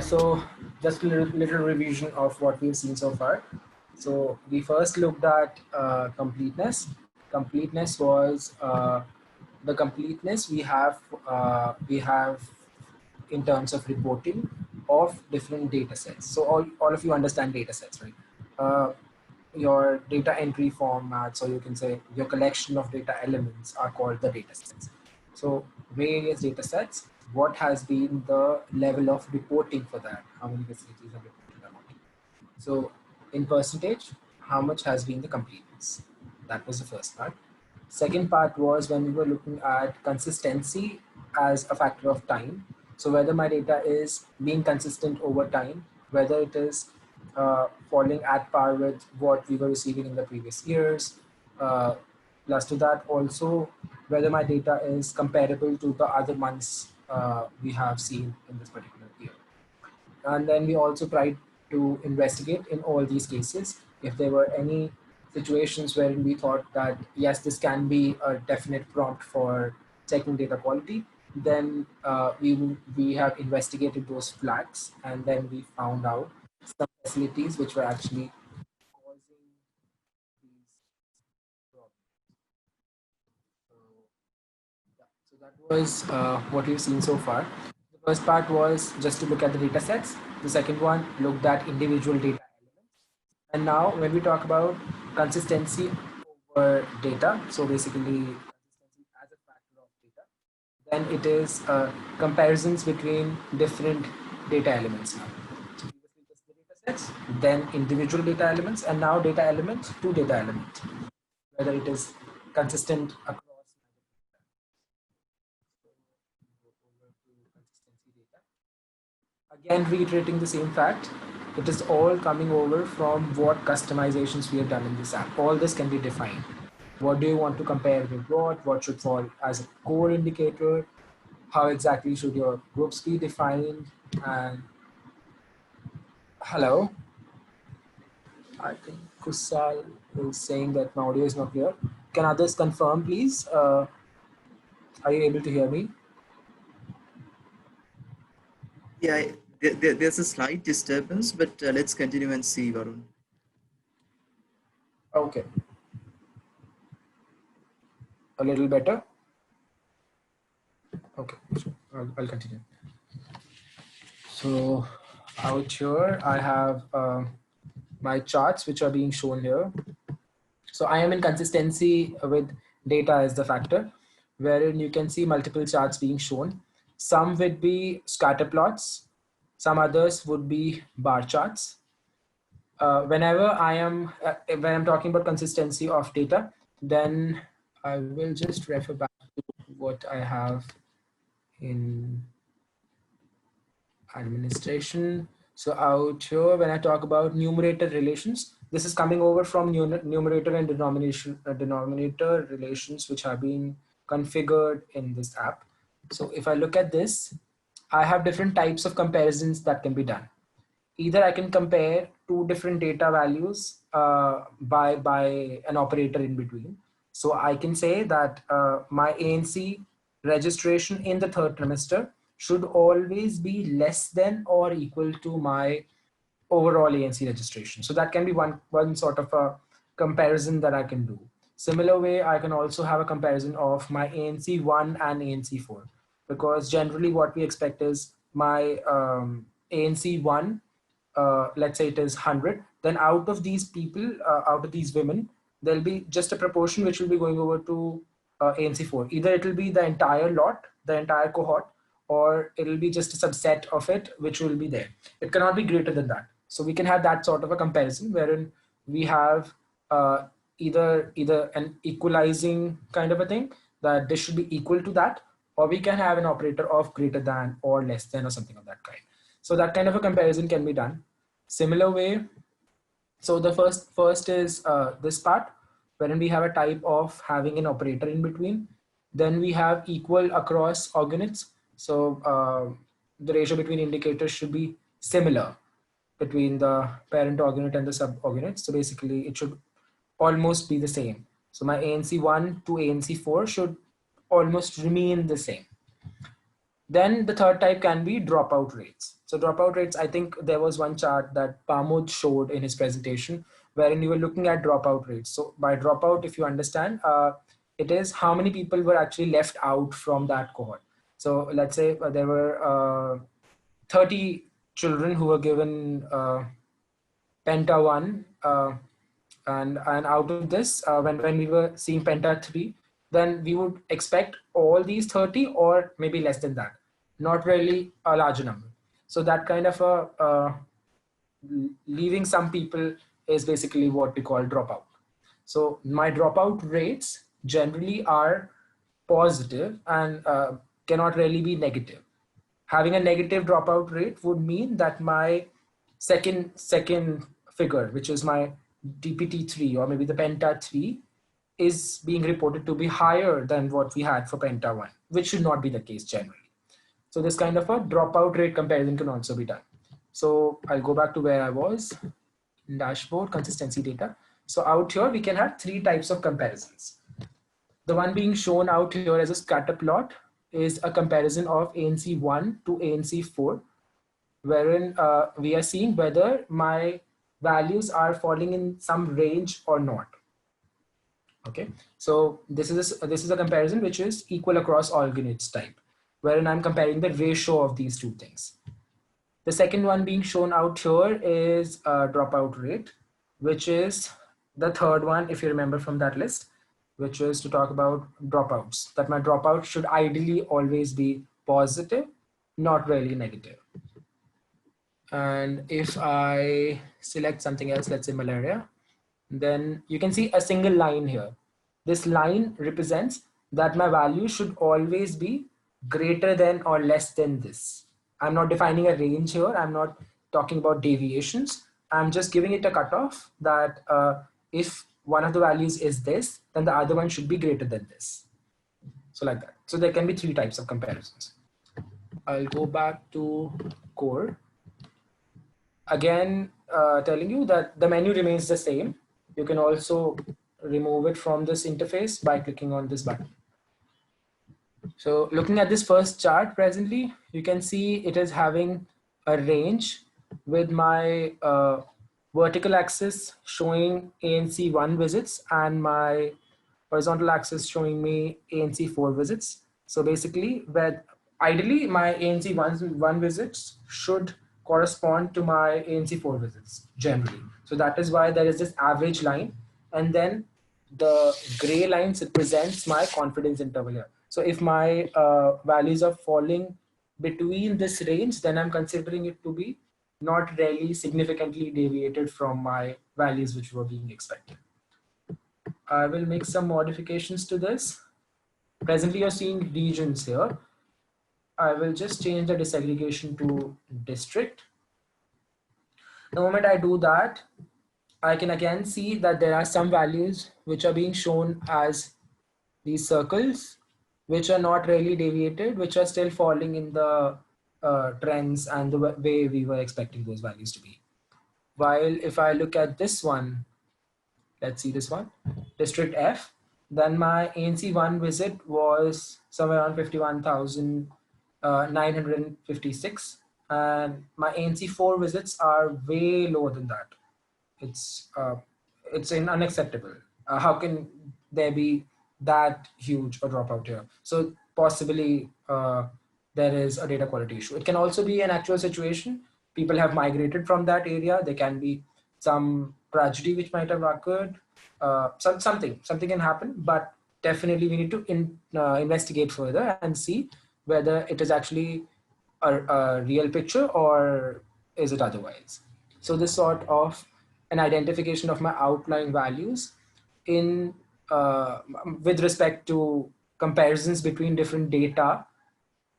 So just a little revision of what we've seen so far. So we first looked at completeness. Completeness was the completeness we have in terms of reporting of different data sets. So all of you understand data sets, right? Your data entry formats, or you can say your collection of data elements, are called the data sets. So various data sets, what has been the level of reporting for that? How many facilities have reported or not? So in percentage, how much has been the completeness? That was the first part. Second part was when we were looking at consistency as a factor of time. So whether my data is being consistent over time, whether it is falling at par with what we were receiving in the previous years. Plus to that also, whether my data is comparable to the other months we have seen in this particular year. And then we also tried to investigate in all these cases if there were any situations wherein we thought that yes, this can be a definite prompt for checking data quality. Then we have investigated those flags, and then we found out some facilities which were actually causing these problems. So, yeah, so that was what we've seen so far. The first part was just to look at the data sets. The second one looked at individual data elements. And now when we talk about consistency over data, so basically consistency as a factor of data, then it is comparisons between different data elements now. So previously just the data sets, then individual data elements, and now data elements to data elements, whether it is consistent across. Again, reiterating the same fact, it is all coming over from what customizations we have done in this app. All this can be defined. What do you want to compare with what? What should fall as a core indicator? How exactly should your groups be defined? And hello, I think Kusal is saying that my audio is not clear. Can others confirm, please? Are you able to hear me? Yeah, there's a slight disturbance, but let's continue and see, Varun. Okay. A little better? Okay, so I'll continue. So out here, I have my charts which are being shown here. So I am in consistency with data as the factor, wherein you can see multiple charts being shown. Some would be scatter plots, some others would be bar charts. Whenever I am, when I'm talking about consistency of data, then I will just refer back to what I have in administration. So out here, when I talk about numerator relations, this is coming over from numerator and denominator relations, which have been configured in this app. So if I look at this, I have different types of comparisons that can be done. Either I can compare two different data values by an operator in between. So I can say that my ANC registration in the third trimester should always be less than or equal to my overall ANC registration. So that can be one sort of a comparison that I can do. Similar way, I can also have a comparison of my ANC1 and ANC4, because generally what we expect is my ANC1, let's say it is 100, then out of these people, out of these women, there'll be just a proportion which will be going over to ANC4. Either it will be the entire lot, the entire cohort, or it'll be just a subset of it which will be there. It cannot be greater than that. So we can have that sort of a comparison wherein we have either an equalizing kind of a thing, that this should be equal to that, or we can have an operator of greater than or less than or something of that kind. So that kind of a comparison can be done. Similar way, so the first is this part, wherein we have a type of having an operator in between. Then we have equal across organates. So the ratio between indicators should be similar between the parent organate and the suborganate. So basically it should almost be the same. So my ANC1 to ANC4 should almost remain the same. Then the third type can be dropout rates. So dropout rates, I think there was one chart that Pamod showed in his presentation wherein you were looking at dropout rates. So by dropout, if you understand, it is how many people were actually left out from that cohort. So let's say there were 30 children who were given Penta 1, and out of this, when we were seeing Penta 3, then we would expect all these 30 or maybe less than that, not really a larger number. So that kind of leaving some people is basically what we call dropout. So my dropout rates generally are positive and cannot really be negative. Having a negative dropout rate would mean that my second figure, which is my DPT3 or maybe the Penta 3, is being reported to be higher than what we had for Penta 1, which should not be the case generally. So this kind of a dropout rate comparison can also be done. So I'll go back to where I was, dashboard, consistency data. So out here, we can have three types of comparisons. The one being shown out here as a scatter plot is a comparison of ANC1 to ANC4, wherein we are seeing whether my values are falling in some range or not. Okay, so this is a comparison which is equal across all units type, wherein I'm comparing the ratio of these two things. The second one being shown out here is dropout rate, which is the third one, if you remember from that list, which is to talk about dropouts, that my dropout should ideally always be positive, not really negative. And if I select something else, let's say malaria, then you can see a single line here. This line represents that my value should always be greater than or less than this. I'm not defining a range here. I'm not talking about deviations. I'm just giving it a cutoff that if one of the values is this, then the other one should be greater than this. So like that. So there can be three types of comparisons. I'll go back to core. Again, telling you that the menu remains the same. You can also remove it from this interface by clicking on this button. So looking at this first chart presently, you can see it is having a range with my vertical axis showing ANC1 visits and my horizontal axis showing me ANC4 visits. So basically, where ideally my ANC1 visits should correspond to my ANC4 visits generally. So that is why there is this average line, and then the gray lines represents my confidence interval here. So if my values are falling between this range, then I'm considering it to be not really significantly deviated from my values which were being expected. I will make some modifications to this. Presently, you're seeing regions here. I will just change the disaggregation to district. The moment I do that, I can again see that there are some values which are being shown as these circles, which are not really deviated, which are still falling in the trends and the way we were expecting those values to be. While if I look at this one, let's see this one, district F, then my ANC1 visit was somewhere around 51,956, and my ANC4 visits are way lower than that. It's unacceptable. How can there be that huge a dropout here? So possibly there is a data quality issue. It can also be an actual situation. People have migrated from that area. There can be some tragedy which might have occurred. Something can happen, but definitely we need to investigate further and see whether it is actually a real picture or is it otherwise. So this sort of an identification of my outlying values in with respect to comparisons between different data,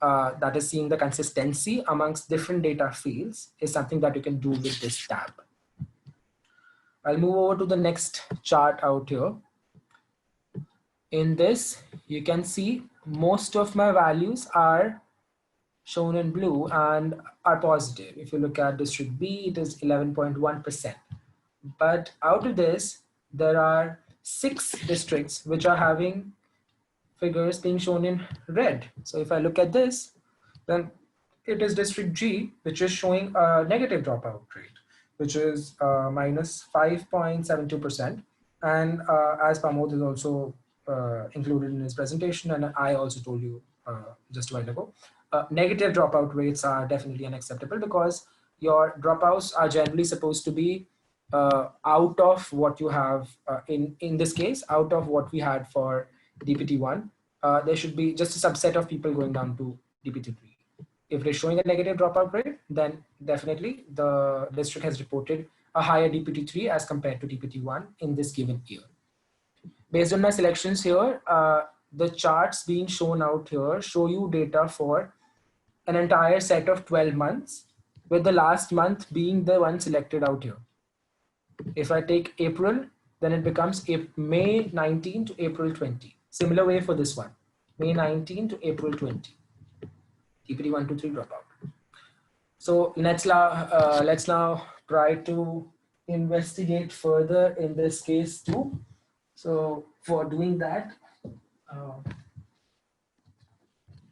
that is seeing the consistency amongst different data fields, is something that you can do with this tab. I'll move over to the next chart out here. In this, you can see most of my values are shown in blue and are positive. If you look at district B, it is 11.1%. But out of this, there are 6 districts which are having figures being shown in red. So if I look at this, Then it is district G, which is showing a negative dropout rate, which is minus 5.72%. And as Pramod is also included in his presentation, and I also told you just a while ago, negative dropout rates are definitely unacceptable because your dropouts are generally supposed to be out of what you have in this case, out of what we had for DPT1. There should be just a subset of people going down to DPT3. If it is showing a negative dropout rate, then definitely the district has reported a higher DPT3 as compared to DPT1 in this given year. Based on my selections here, the charts being shown out here show you data for an entire set of 12 months, with the last month being the one selected out here. If I take April, then it becomes May 19 to April 20. Similar way for this one, May 19 to April 20. TPD 1 to 3 dropout. So let's now try to investigate further in this case too. So for doing that,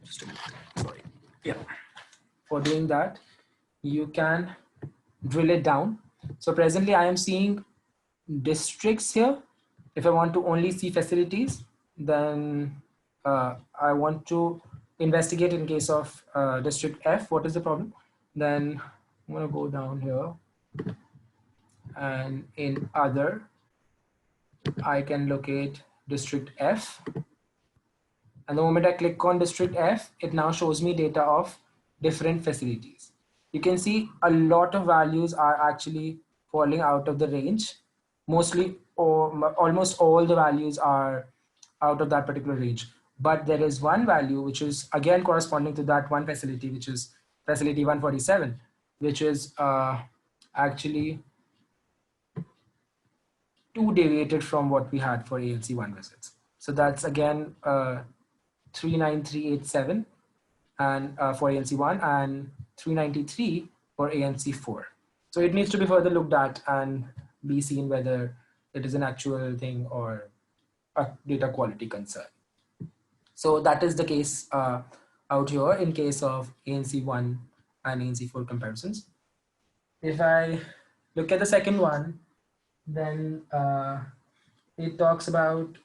just a minute, sorry. Yeah. For doing that, you can drill it down. So presently I am seeing districts here. If I want to only see facilities, then I want to investigate in case of district F, what is the problem? Then I'm going to go down here, and in other, I can locate district F. And the moment I click on district F, it now shows me data of different facilities. You can see a lot of values are actually falling out of the range. Mostly or almost all the values are out of that particular range. But there is one value which is again corresponding to that one facility, which is facility 147, which is actually too deviated from what we had for ANC1 visits. So that's again 39387 and for ANC1 and 393 for ANC4. So it needs to be further looked at and be seen whether it is an actual thing or a data quality concern. So that is the case out here in case of ANC1 and ANC4 comparisons. If I look at the second one, then it talks about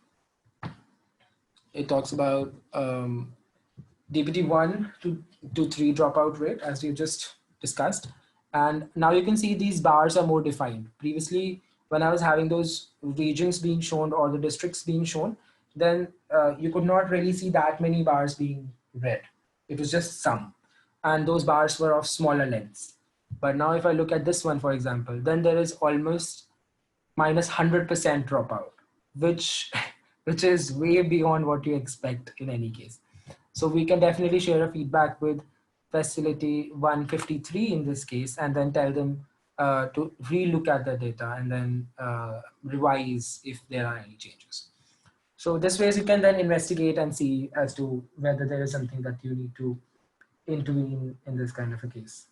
DPT1 to 3 dropout rate, as we just discussed. And now you can see these bars are more defined. Previously, when I was having those regions being shown or the districts being shown, then you could not really see that many bars being red. It was just some. And those bars were of smaller lengths. But now if I look at this one, for example, then there is almost minus 100% dropout, which is way beyond what you expect in any case. So we can definitely share a feedback with facility 153 in this case, and then tell them to relook at the data and then revise if there are any changes. So this way you can then investigate and see as to whether there is something that you need to intervene in this kind of a case.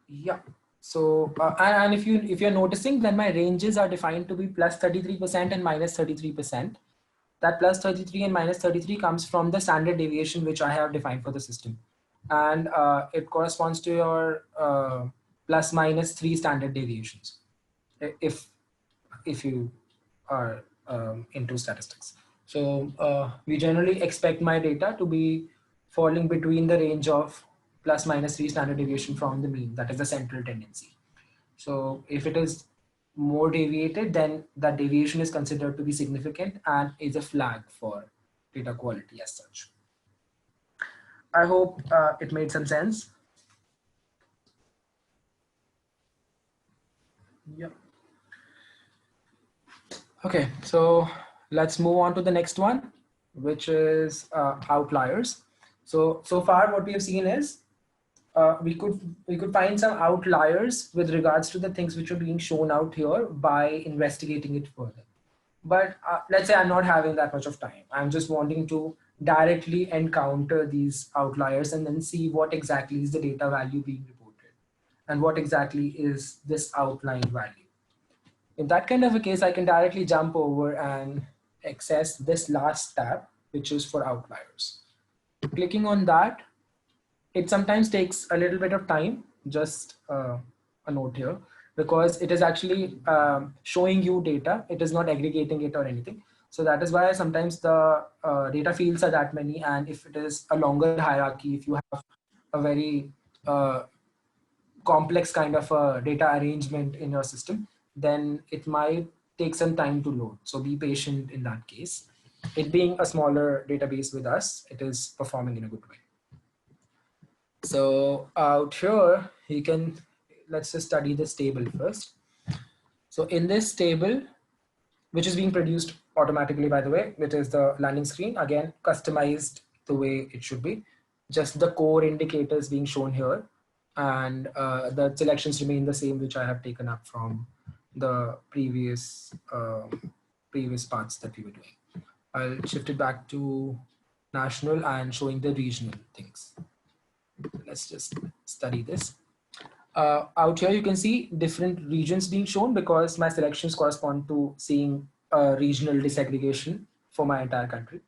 Yeah. So and if you're noticing, then my ranges are defined to be plus 33% and minus 33%. That plus 33 and minus 33 comes from the standard deviation which I have defined for the system, and it corresponds to your plus minus 3 standard deviations if you are into statistics. So we generally expect my data to be falling between the range of plus minus 3 standard deviation from the mean, that is the central tendency. So if it is more deviated, then that deviation is considered to be significant and is a flag for data quality as such. I hope it made some sense. Yeah. Okay, so let's move on to the next one, which is outliers. So far what we have seen is we could find some outliers with regards to the things which are being shown out here by investigating it further. But let's say I'm not having that much of time. I'm just wanting to directly encounter these outliers and then see what exactly is the data value being reported and what exactly is this outlying value. In that kind of a case, I can directly jump over and access this last tab, which is for outliers. Clicking on that, it sometimes takes a little bit of time, just a note here, because it is actually showing you data. It is not aggregating it or anything. So that is why sometimes the data fields are that many. And if it is a longer hierarchy, if you have a very complex kind of data arrangement in your system, then it might take some time to load. So be patient in that case. It being a smaller database with us, it is performing in a good way. So out here, you can, let's just study this table first. So in this table, which is being produced automatically, by the way, which is the landing screen, again, customized the way it should be. Just the core indicators being shown here. And the selections remain the same, which I have taken up from the previous parts that we were doing. I'll shift it back to national and showing the regional things. Let's just study this. Out here, you can see different regions being shown because my selections correspond to seeing regional disaggregation for my entire country.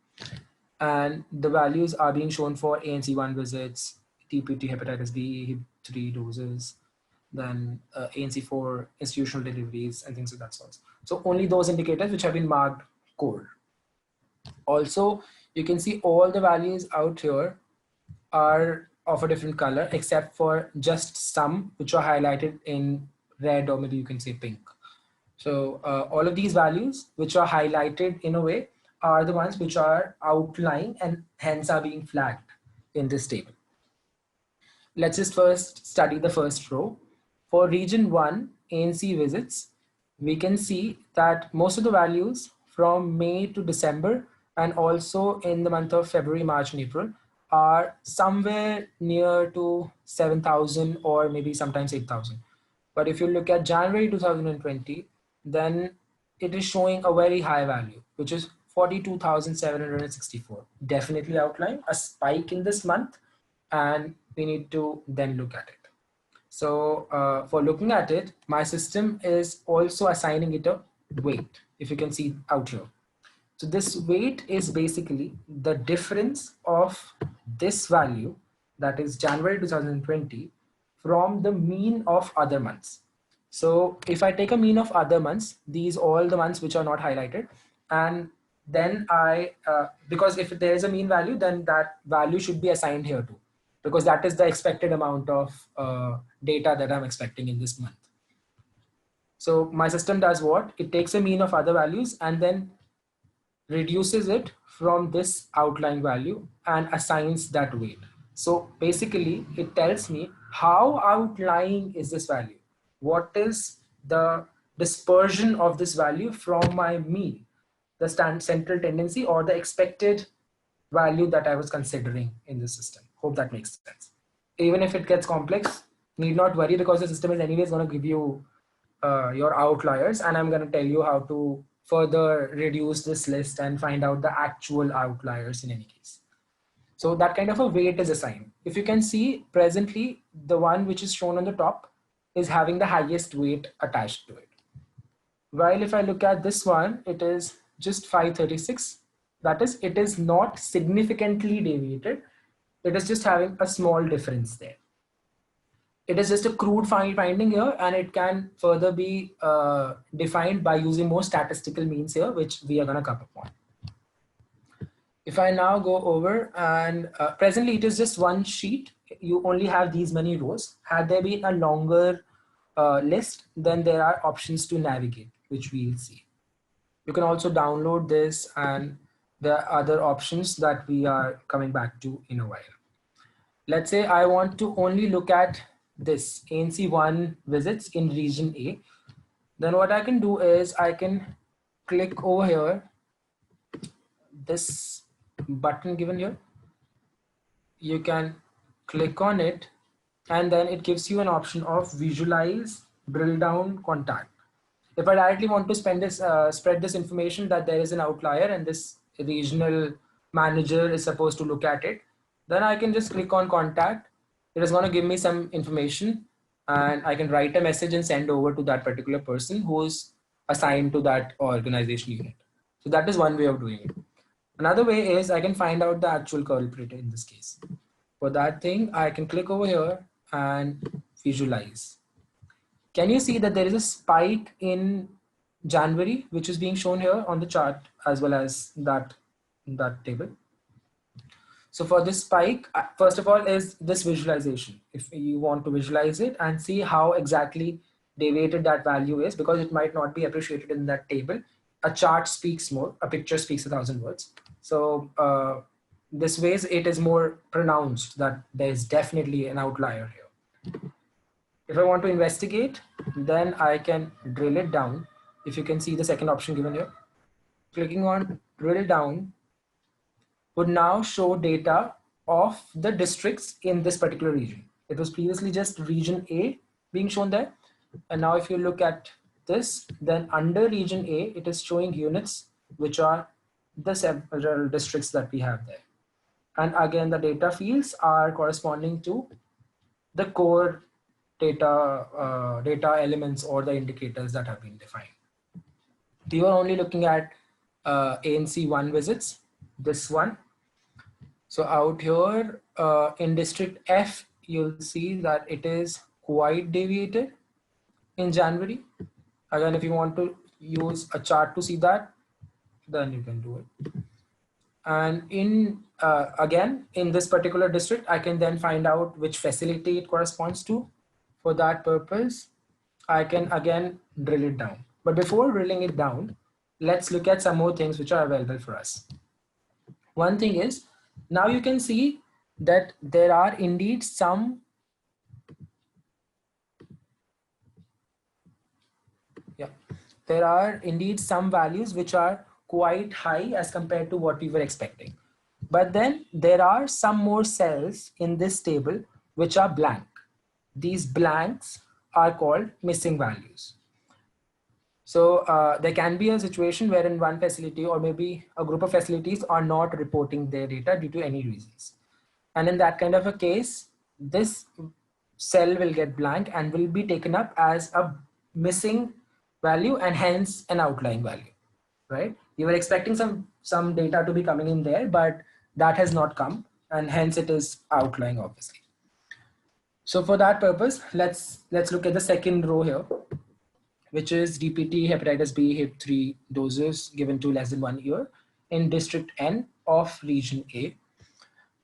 And the values are being shown for ANC1 visits, TPT hepatitis B, HIP3 doses, then ANC4 institutional deliveries and things of that sort. So only those indicators which have been marked gold. Also, you can see all the values out here are of a different color, except for just some which are highlighted in red, or maybe you can say pink. So all of these values which are highlighted in a way are the ones which are outlying and hence are being flagged in this table. Let's just first study the first row. For region 1 ANC visits, we can see that most of the values from May to December and also in the month of February, March and April are somewhere near to 7,000 or maybe sometimes 8,000. But if you look at January 2020, then it is showing a very high value, which is 42,764. Definitely outlying, a spike in this month, and we need to then look at it. So for looking at it, my system is also assigning it a weight, if you can see out here. So this weight is basically the difference of this value, that is January 2020, from the mean of other months. So if I take a mean of other months, these all the months which are not highlighted, and then because if there is a mean value, then that value should be assigned here too, because that is the expected amount of data that I'm expecting in this month. So my system does what? It takes a mean of other values and then reduces it from this outlying value and assigns that weight. So basically it tells me how outlying is this value? What is the dispersion of this value from my mean, the central tendency or the expected value that I was considering in the system. Hope that makes sense. Even if it gets complex, need not worry, because the system is anyways going to give you your outliers, and I'm going to tell you how to further reduce this list and find out the actual outliers in any case. So that kind of a weight is assigned. If you can see presently, the one which is shown on the top is having the highest weight attached to it. While if I look at this one, it is just 536. That is, it is not significantly deviated. It is just having a small difference there. It is just a crude finding here, and it can further be defined by using more statistical means here, which we are going to come upon. If I now go over and presently it is just one sheet, you only have these many rows. Had there been a longer list, then there are options to navigate, which we'll see. You can also download this, and there are other options that we are coming back to in a while. Let's say I want to only look at this ANC1 visits in region A. Then what I can do is I can click over here, this button given here. You can click on it, and then it gives you an option of visualize drill down contact. If I directly want to spread this information that there is an outlier and this regional manager is supposed to look at it, then I can just click on contact. It is going to give me some information, and I can write a message and send over to that particular person who is assigned to that organization unit. So that is one way of doing it. Another way is I can find out the actual culprit in this case. For that thing, I can click over here and visualize. Can you see that there is a spike in January, which is being shown here on the chart as well as that table? So for this spike, first of all, is this visualization. If you want to visualize it and see how exactly deviated that value is, because it might not be appreciated in that table. A chart speaks more, a picture speaks 1,000 words. So this ways it is more pronounced that there is definitely an outlier here. If I want to investigate, then I can drill it down. If you can see the second option given here, clicking on drill down would now show data of the districts in this particular region. It was previously just region A being shown there. And now if you look at this, then under region A, it is showing units, which are the several districts that we have there. And again, the data fields are corresponding to the core data elements or the indicators that have been defined. We were only looking at ANC1 visits, this one. So out here in district F, you'll see that it is quite deviated in January. Again, if you want to use a chart to see that, then you can do it. And in again, in this particular district, I can then find out which facility it corresponds to. For that purpose, I can again drill it down. But before drilling it down, let's look at some more things which are available for us. One thing is, now you can see that there are indeed some values which are quite high as compared to what we were expecting. But then there are some more cells in this table which are blank. These blanks are called missing values. So there can be a situation wherein one facility or maybe a group of facilities are not reporting their data due to any reasons. And in that kind of a case, this cell will get blank and will be taken up as a missing value and hence an outlying value, right? You were expecting some data to be coming in there, but that has not come and hence it is outlying, obviously. So for that purpose, let's look at the second row here, which is DPT hepatitis B HIP3 doses given to less than 1 year in district N of region A.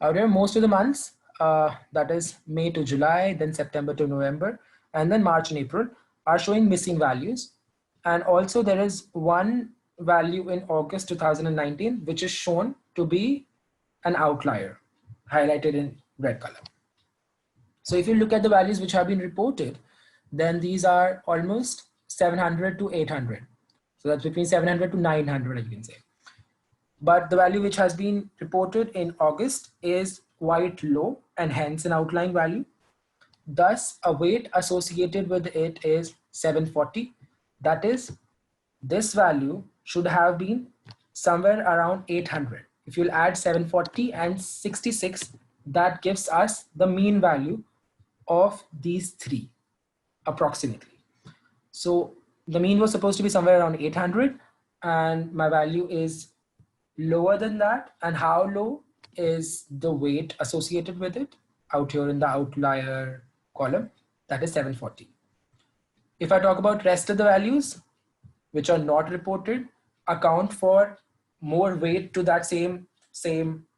Out here, most of the months, that is May to July, then September to November, and then March and April are showing missing values. And also there is one value in August 2019, which is shown to be an outlier, highlighted in red color. So if you look at the values which have been reported, then these are almost 700 to 800. So that's between 700 to 900, you can say. But the value which has been reported in August is quite low and hence an outlying value. Thus, a weight associated with it is 740. That is, this value should have been somewhere around 800. If you'll add 740 and 66, that gives us the mean value of these three approximately. So the mean was supposed to be somewhere around 800 and my value is lower than that. And how low is the weight associated with it out here in the outlier column? That is 740. If I talk about rest of the values which are not reported, account for more weight to that same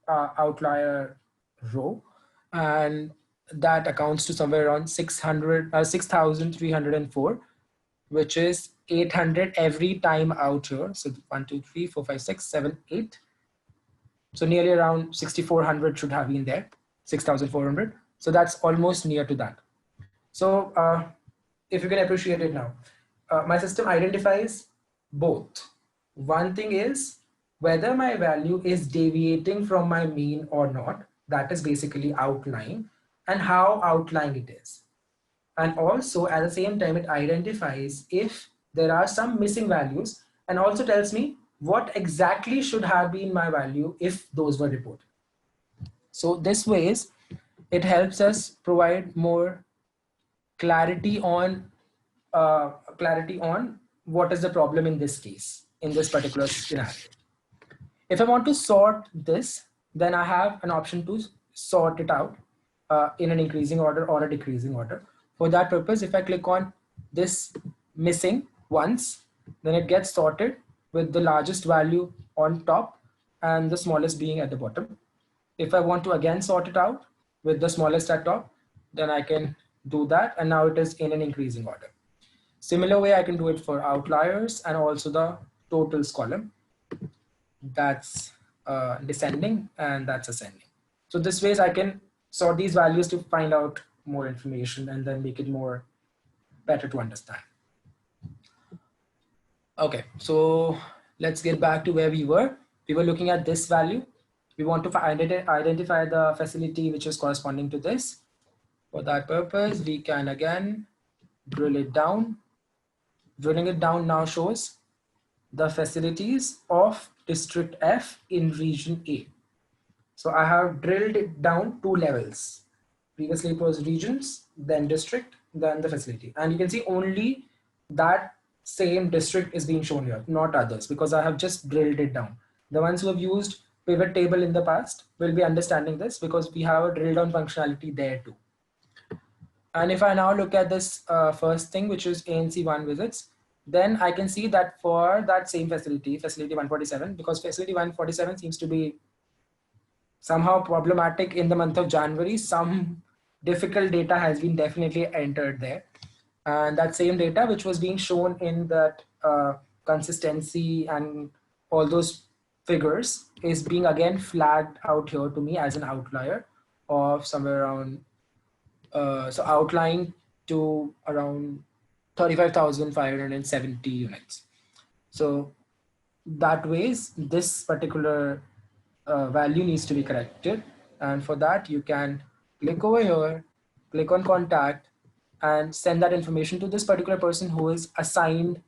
outlier row, and that accounts to somewhere around 6,304, which is 800 every time out here. So 1, 2, 3, 4, 5, 6, 7, 8. So nearly around 6,400 should have been there, 6,400. So that's almost near to that. So if you can appreciate it now, my system identifies both. One thing is whether my value is deviating from my mean or not. That is basically outlying, and how outlying it is. And also at the same time, it identifies if there are some missing values and also tells me what exactly should have been my value if those were reported. So this ways, it helps us provide more clarity on what is the problem in this case, in this particular scenario. If I want to sort this, then I have an option to sort it out in an increasing order or a decreasing order. For that purpose, if I click on this missing once, then it gets sorted with the largest value on top and the smallest being at the bottom. If I want to again sort it out with the smallest at top, then I can do that. And now it is in an increasing order. Similar way, I can do it for outliers and also the totals column. That's descending and that's ascending. So this ways I can sort these values to find out more information and then make it more better to understand. Okay, so let's get back to where we were. We were looking at this value. We want to identify the facility which is corresponding to this. For that purpose, we can again drill it down. Drilling it down now shows the facilities of District F in Region A. So I have drilled it down 2 levels. Previously it was regions, then district, then the facility. And you can see only that same district is being shown here, not others, because I have just drilled it down. The ones who have used pivot table in the past will be understanding this because we have a drill down functionality there too. And if I now look at this first thing, which is ANC1 visits, then I can see that for that same facility, facility 147, because facility 147 seems to be somehow problematic in the month of January, some difficult data has been definitely entered there. And that same data, which was being shown in that consistency and all those figures, is being again flagged out here to me as an outlier of somewhere around, so outlying to around 35,570 units. So that ways, this particular value needs to be corrected. And for that, you can click over here, click on contact, and send that information to this particular person who is assigned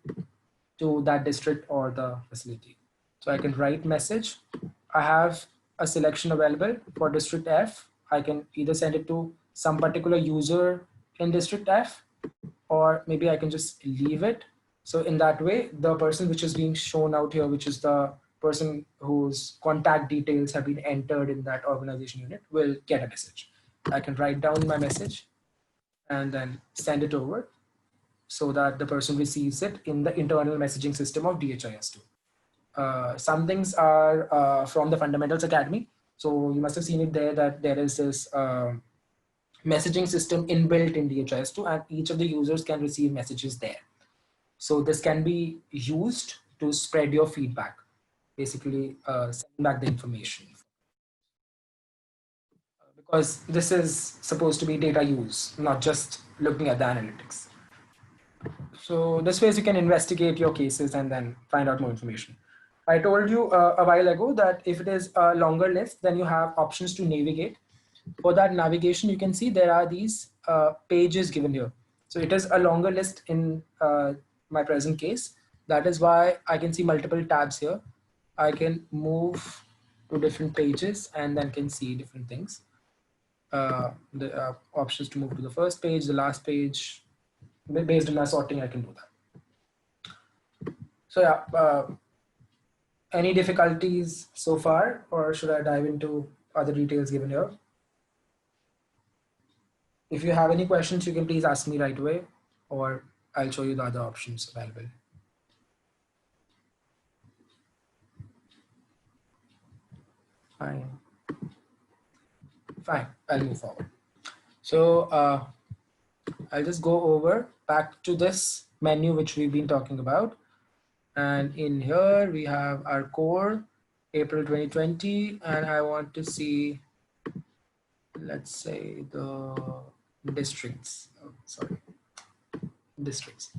to that district or the facility. So I can write message. I have a selection available for District F. I can either send it to some particular user in District F, or maybe I can just leave it. So in that way, the person which is being shown out here, which is the person whose contact details have been entered in that organization unit, will get a message. I can write down my message and then send it over so that the person receives it in the internal messaging system of DHIS2. Some things are from the Fundamentals Academy. So you must have seen it there that there is this messaging system inbuilt in DHIS2 and each of the users can receive messages there. So this can be used to spread your feedback, basically sending back the information. Because this is supposed to be data use, not just looking at the analytics. So this way you can investigate your cases and then find out more information. I told you a while ago that if it is a longer list, then you have options to navigate. For that navigation, you can see there are these pages given here. So it is a longer list in my present case. That is why I can see multiple tabs here. I can move to different pages and then can see different things. The options to move to the first page, the last page. Based on my sorting, I can do that. So yeah, any difficulties so far, or should I dive into other details given here? If you have any questions, you can please ask me right away, or I'll show you the other options available. Fine. Fine, I'll move forward. So I'll just go over back to this menu which we've been talking about. And in here we have our core, April 2020, and I want to see, let's say, the districts. Oh, sorry, districts.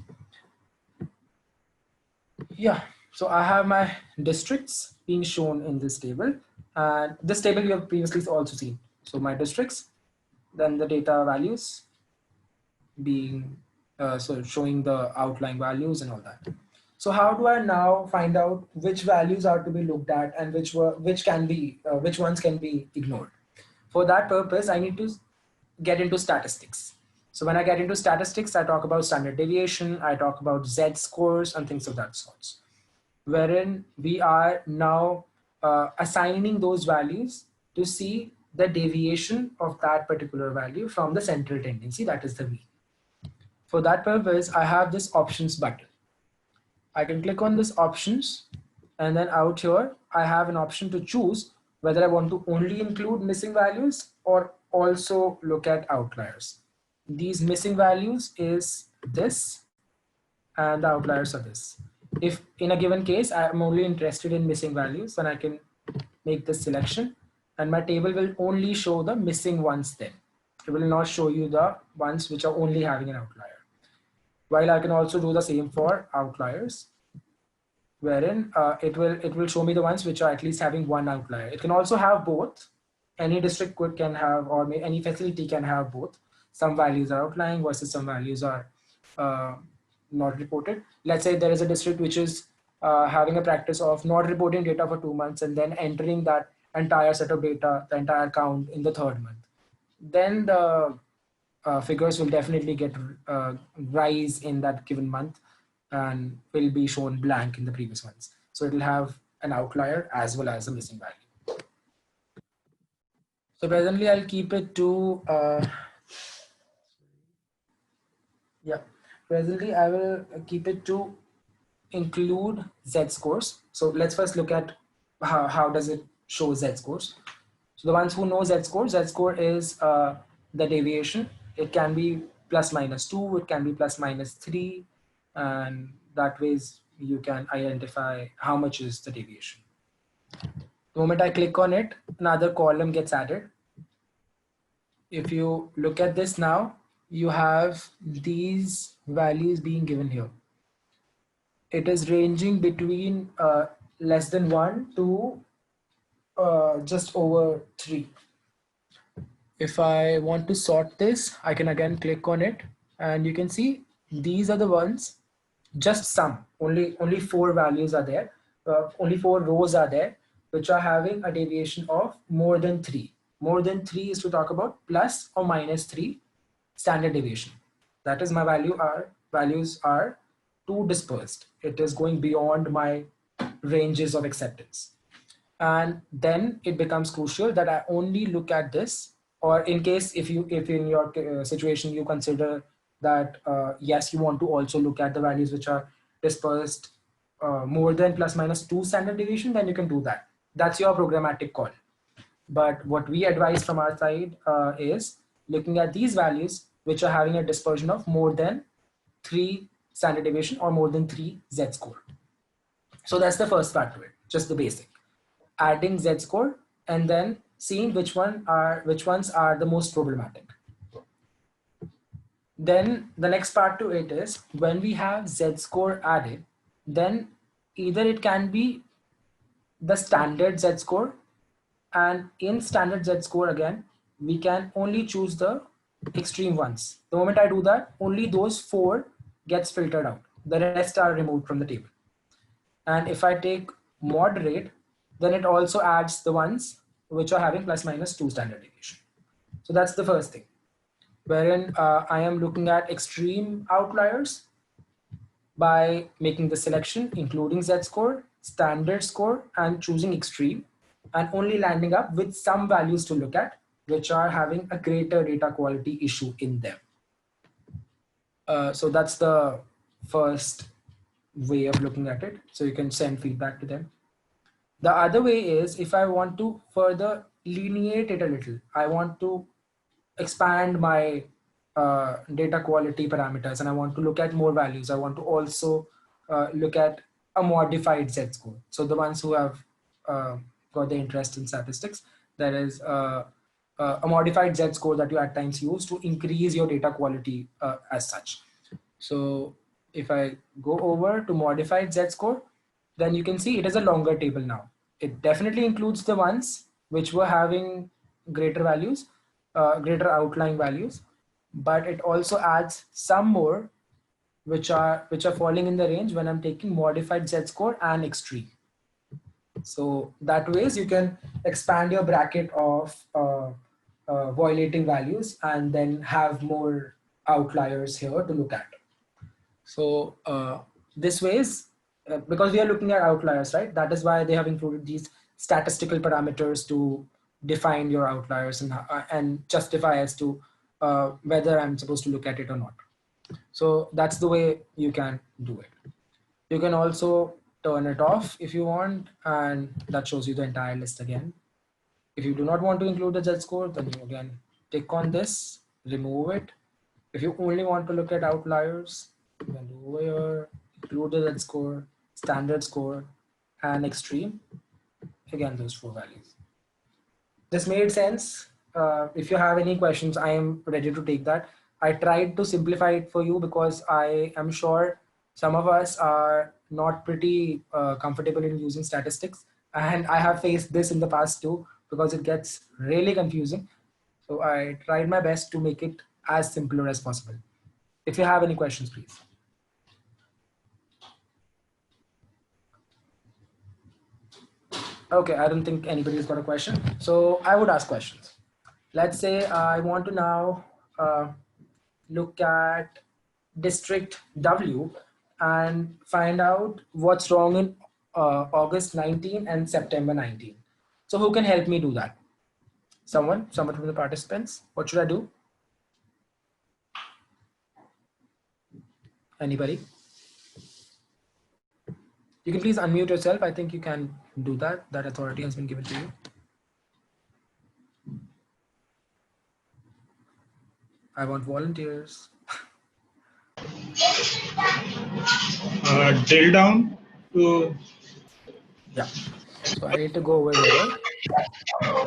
Yeah, so I have my districts being shown in this table. And this table you have previously also seen. So my districts, then the data values being, so showing the outlying values and all that. So how do I now find out which values are to be looked at and which ones can be ignored? For that purpose, I need to get into statistics. So when I get into statistics, I talk about standard deviation, I talk about Z scores and things of that sorts, wherein we are now assigning those values to see the deviation of that particular value from the central tendency, that is the mean. For that purpose, I have this options button. I can click on this options, and then out here, I have an option to choose whether I want to only include missing values or also look at outliers. These missing values is this, and the outliers are this. If in a given case, I'm only interested in missing values, then I can make this selection, and my table will only show the missing ones then. It will not show you the ones which are only having an outlier. While I can also do the same for outliers, wherein it will show me the ones which are at least having one outlier. It can also have both. Any district can have, or any facility can have both. Some values are outlying versus some values are uh, not reported. Let's say there is a district which is having a practice of not reporting data for 2 months and then entering that entire set of data, the entire count in the third month. Then the figures will definitely get rise in that given month and will be shown blank in the previous ones. So it will have an outlier as well as a missing value. So presently I'll keep it to, presently I will keep it to include z-scores. So let's first look at how does it show z-scores. So the ones who know z-score is the deviation. It can be plus minus 2, it can be plus minus 3, and that ways you can identify how much is the deviation. The moment I click on it, another column gets added. If you look at this now, you have these values being given here. It is ranging between less than 1 to just over 3. If I want to sort this, I can again click on it, and you can see these are the ones, just some, only 4 values are there, only 4 rows are there, which are having a deviation of more than 3. More than 3 is to talk about plus or minus 3 standard deviation. That is, my values are too dispersed. It is going beyond my ranges of acceptance. And then it becomes crucial that I only look at this, or in case if in your situation you consider that yes, you want to also look at the values which are dispersed more than plus minus 2 standard deviation, then you can do that. That's your programmatic call. But what we advise from our side is looking at these values which are having a dispersion of more than 3 standard deviation or more than 3 z-score. So that's the first part to it, just the basic. Adding z-score and then seeing which ones are the most problematic. Then the next part to it is when we have z-score added, then either it can be the standard z-score, and in standard z-score again, we can only choose the extreme ones. The moment I do that, only those 4 gets filtered out. The rest are removed from the table. And if I take moderate, then it also adds the ones which are having plus minus 2 standard deviation. So that's the first thing, wherein I am looking at extreme outliers by making the selection, including z-score, standard score, and choosing extreme, and only landing up with some values to look at, which are having a greater data quality issue in them. So that's the first way of looking at it. So you can send feedback to them. The other way is if I want to further lineate it a little, I want to expand my data quality parameters and I want to look at more values. I want to also look at a modified z-score. So the ones who have got the interest in statistics, there is a modified z-score that you at times use to increase your data quality as such. So if I go over to modified z-score, then you can see it is a longer table now. It definitely includes the ones which were having greater values, greater outlying values, but it also adds some more which are falling in the range when I'm taking modified z-score and extreme. So that ways you can expand your bracket of violating values and then have more outliers here to look at. So this ways, because we are looking at outliers, right? That is why they have included these statistical parameters to define your outliers and justify as to whether I'm supposed to look at it or not. So that's the way you can do it. You can also turn it off if you want, and that shows you the entire list again. If you do not want to include the Z-score, then you again tick on this, remove it. If you only want to look at outliers, you can do over here, include the Z-score, standard score, and extreme. Again, those 4 values. This made sense. If you have any questions, I am ready to take that. I tried to simplify it for you because I am sure some of us are not pretty comfortable in using statistics. And I have faced this in the past too, because it gets really confusing. So I tried my best to make it as simpler as possible. If you have any questions, please. Okay, I don't think anybody's got a question. So I would ask questions. Let's say I want to now look at district W and find out what's wrong in August 19 and September 19. So who can help me do that? Someone from the participants? What should I do? Anybody? You can please unmute yourself. I think you can do that. That authority has been given to you. I want volunteers. Drill down to. Yeah. So I need to go over here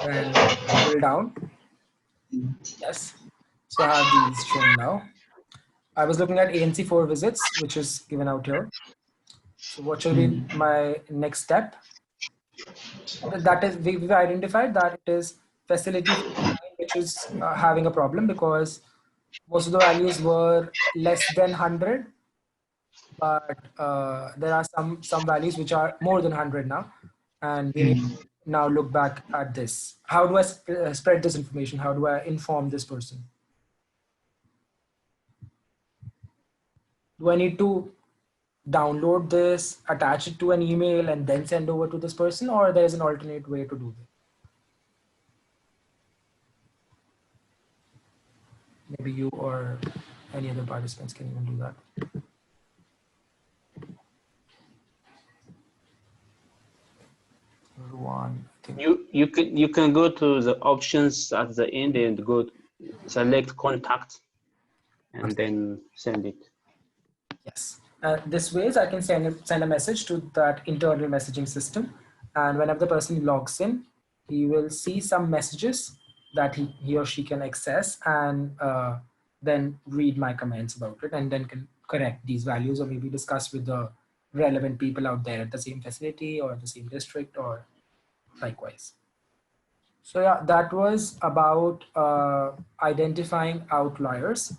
and drill down. Yes. So I have these shown now. I was looking at ANC4 visits, which is given out here. So what should be my next step? That is, we've identified that it is facility which is having a problem because most of the values were less than 100, but there are some values which are more than 100 now, and we need to now look back at this. How do I spread this information? How do I inform this person? Do I need to download this, attach it to an email, and then send over to this person, or there's an alternate way to do this? Maybe you or any other participants can even do that. One, You can go to the options at the end and go select contact and then send it. Yes. This ways I can send a message to that internal messaging system, and whenever the person logs in, he will see some messages that he or she can access, and then read my comments about it, and then can correct these values or maybe discuss with the relevant people out there at the same facility or the same district or likewise. So yeah, that was about identifying outliers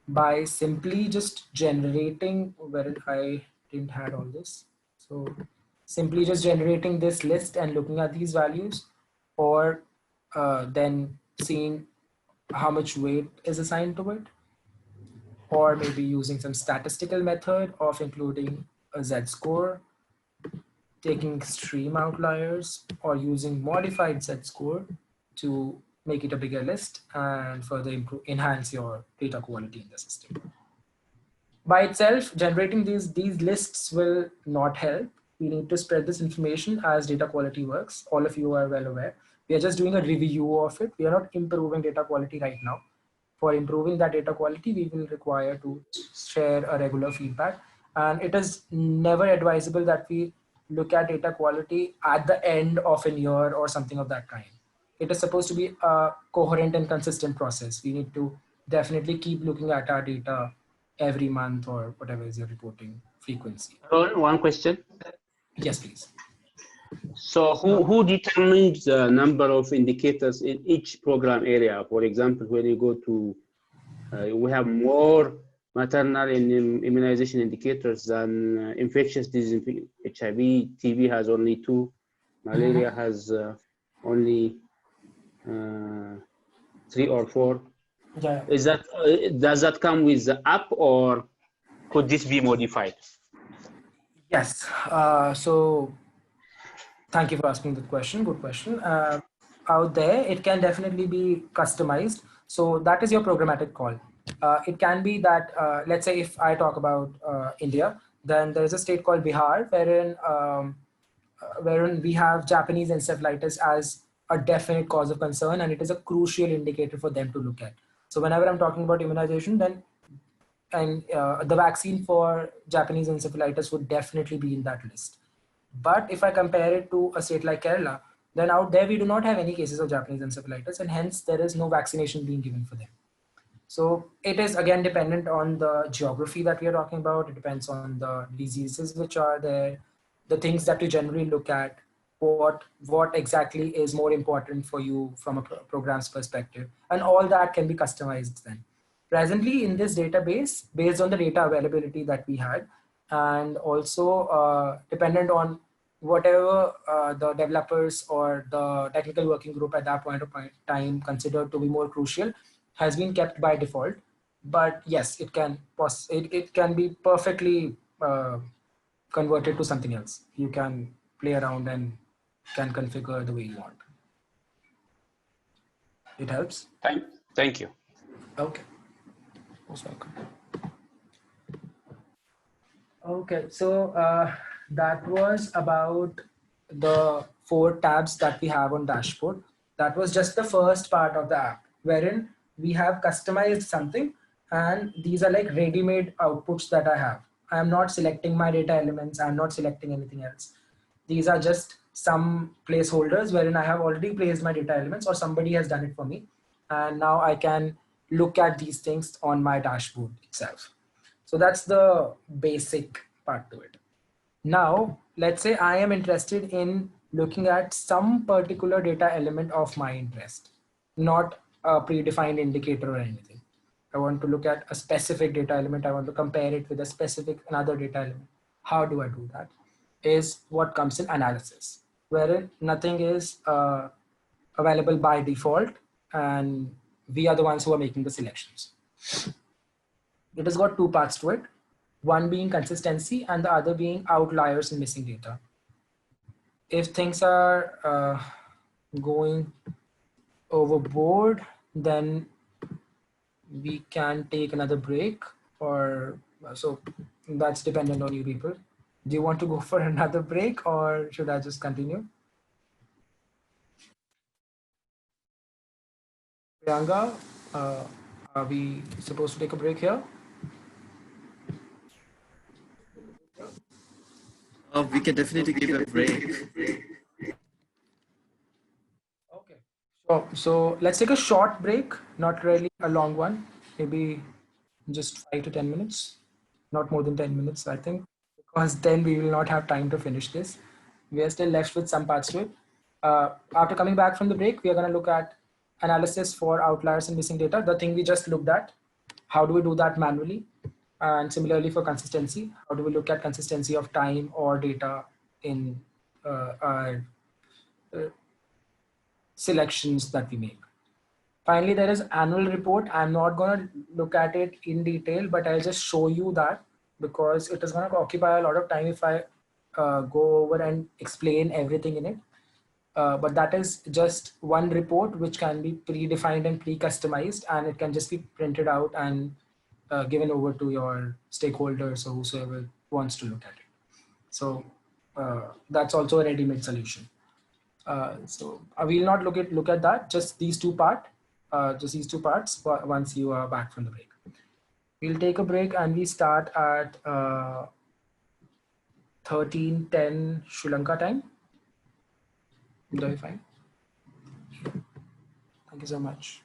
by simply just generating, where I didn't had all this. So simply just generating this list and looking at these values, or then seeing how much weight is assigned to it, or maybe using some statistical method of including a Z-score, taking extreme outliers, or using modified Z-score to make it a bigger list and further enhance your data quality in the system. By itself, generating these lists will not help. We need to spread this information as data quality works. All of you are well aware. We are just doing a review of it. We are not improving data quality right now. For improving that data quality, we will require to share a regular feedback. And it is never advisable that we look at data quality at the end of a year or something of that kind. It is supposed to be a coherent and consistent process. We need to definitely keep looking at our data every month or whatever is your reporting frequency. One question. Yes, please. So who determines the number of indicators in each program area? For example, when you go to, we have more maternal and immunization indicators than infectious disease. HIV, TB has only 2, malaria has only 3 or 4. Yeah. Is that does that come with the app, or could this be modified? Yes. So Thank you for asking the question. Good question. Out there, it can definitely be customized. So that is your programmatic call. It can be that, let's say, if I talk about India, then there is a state called Bihar, wherein we have Japanese encephalitis as a definite cause of concern, and it is a crucial indicator for them to look at. So whenever I'm talking about immunization, then and the vaccine for Japanese encephalitis would definitely be in that list. But if I compare it to a state like Kerala, then out there we do not have any cases of Japanese encephalitis, and hence there is no vaccination being given for them. So it is again dependent on the geography that we are talking about. It depends on the diseases which are there, the things that you generally look at, what exactly is more important for you from a program's perspective, and all that can be customized then. Presently in this database, based on the data availability that we had, and also dependent on whatever the developers or the technical working group at that point of time considered to be more crucial, has been kept by default. But yes, it can be perfectly converted to something else. You can play around and can configure the way you want. It helps. Thank you. Okay. Most welcome. Okay, so that was about the 4 tabs that we have on dashboard. That was just the first part of the app, wherein we have customized something, and these are like ready-made outputs that I have. I'm not selecting my data elements. I'm not selecting anything else. These are just some placeholders wherein I have already placed my data elements, or somebody has done it for me. And now I can look at these things on my dashboard itself. So that's the basic part to it. Now, let's say I am interested in looking at some particular data element of my interest, not a predefined indicator or anything. I want to look at a specific data element. I want to compare it with a specific another data element. How do I do that? Is what comes in analysis, wherein nothing is available by default, and we are the ones who are making the selections. It has got 2 parts to it, one being consistency and the other being outliers and missing data. If things are going overboard, then we can take another break, or so that's dependent on you people. Do you want to go for another break, or should I just continue? Priyanka, are we supposed to take a break here? We can definitely give a break. Okay. So let's take a short break, not really a long one, maybe just 5 to 10 minutes, not more than 10 minutes, I think, because then we will not have time to finish this. We are still left with some parts to it. After coming back from the break, we are going to look at analysis for outliers and missing data, the thing we just looked at. How do we do that manually? And similarly for consistency, how do we look at consistency of time or data in our selections that we make? Finally, there is annual report. I'm not going to look at it in detail, but I'll just show you that, because it is going to occupy a lot of time if I go over and explain everything in it. But that is just one report which can be predefined and pre-customized, and it can just be printed out and given over to your stakeholders or whosoever wants to look at it. So that's also a ready-made solution. So I will not look at that. Just these two parts. Once you are back from the break, we'll take a break and we start at 13:10 Sri Lanka time. Do you fine? Thank you so much.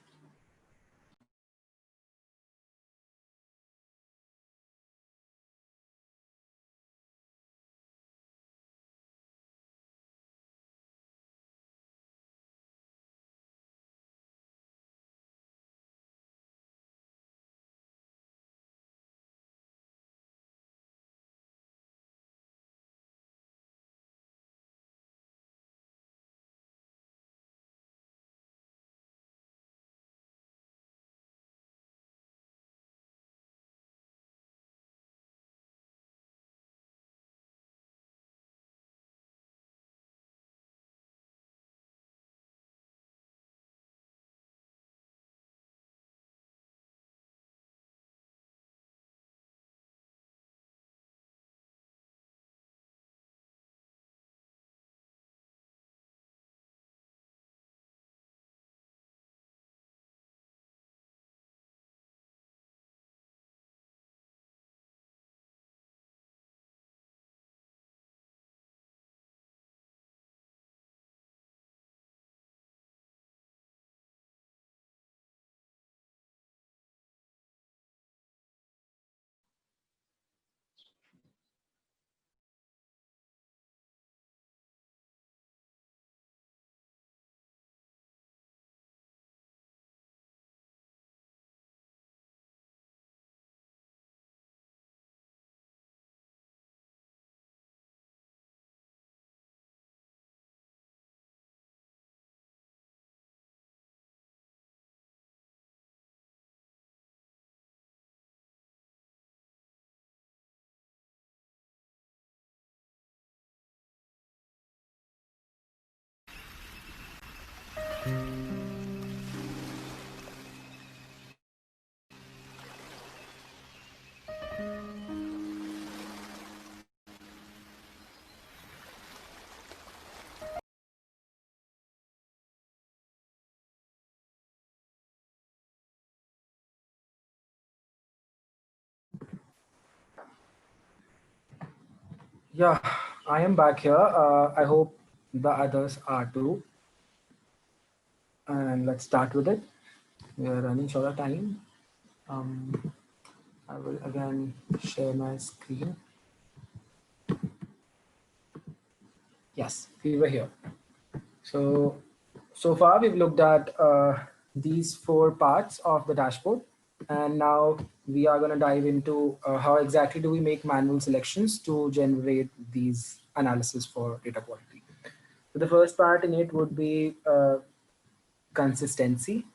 Yeah, I am back here. I hope the others are too. And let's start with it. We are running short of time. Um, I will again share my screen. Yes, we were here. So, so far we've looked at these 4 parts of the dashboard. And now we are going to dive into how exactly do we make manual selections to generate these analysis for data quality. So the first part in it would be consistency.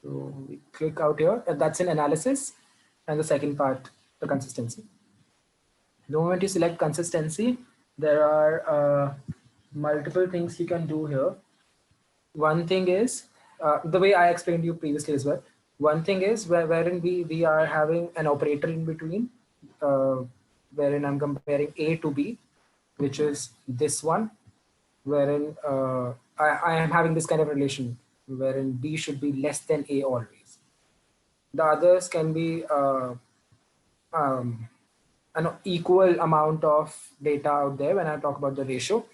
So we click out here, and that's an analysis. And the second part, the consistency. The moment you select consistency, there are multiple things you can do here. One thing is the way I explained to you previously as well. One thing is wherein we are having an operator in between, uh, wherein I'm comparing A to B, which is this one, wherein I am having this kind of relation, wherein B should be less than A always. The others can be um, an equal amount of data out there when I talk about the ratio.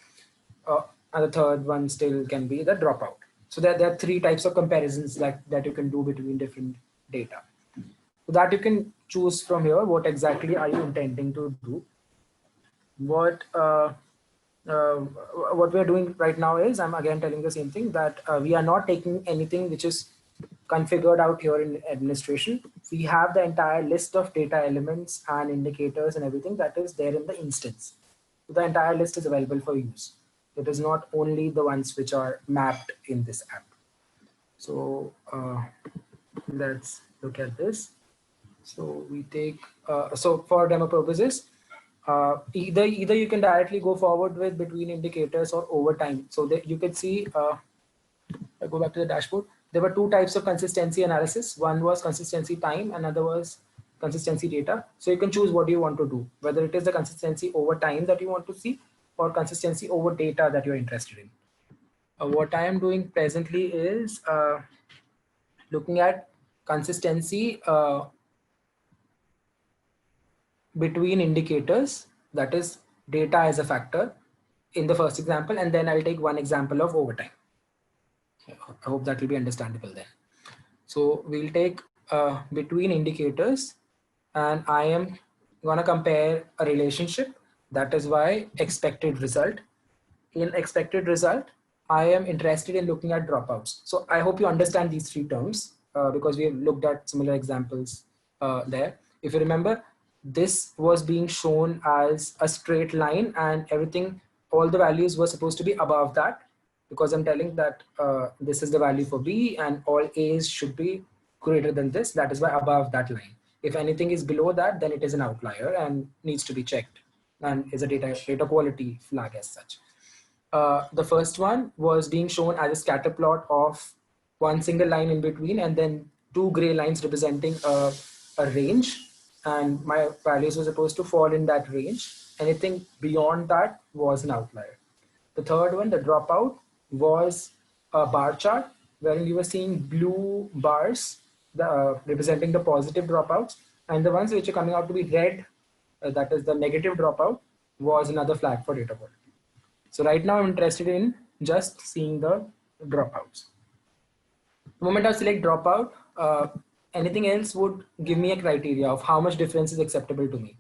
And the third one still can be the dropout. So there are 3 types of comparisons that you can do between different data. So that you can choose from here, what exactly are you intending to do. What uh, what we are doing right now is, I'm again telling the same thing, that we are not taking anything which is configured out here in administration. We have the entire list of data elements and indicators and everything that is there in the instance. So the entire list is available for use. It is not only the ones which are mapped in this app. So let's look at this. So we take, so for demo purposes, either you can directly go forward with between indicators or over time. So that you can see, I go back to the dashboard. There were 2 types of consistency analysis. One was consistency time, another was consistency data. So you can choose what you want to do, whether it is the consistency over time that you want to see or consistency over data that you're interested in. What I am doing presently is looking at consistency between indicators, that is data as a factor in the first example, and then I'll take one example of overtime. I hope that will be understandable then. So we'll take between indicators, and I am going to compare a relationship. That is why expected result. In expected result, I am interested in looking at dropouts. So I hope you understand these 3 terms because we have looked at similar examples there. If you remember, this was being shown as a straight line and everything, all the values were supposed to be above that, because I'm telling that this is the value for B and all A's should be greater than this. That is why above that line. If anything is below that, then it is an outlier and needs to be checked and is a data quality flag as such. The first one was being shown as a scatter plot of one single line in between and then 2 gray lines representing a range, and my values were supposed to fall in that range. Anything beyond that was an outlier. The third one, the dropout, was a bar chart wherein you were seeing blue bars representing the positive dropouts, and the ones which are coming out to be red, that is the negative dropout, was another flag for data quality. So right now I'm interested in just seeing the dropouts. The moment I select dropout, anything else would give me a criteria of how much difference is acceptable to me.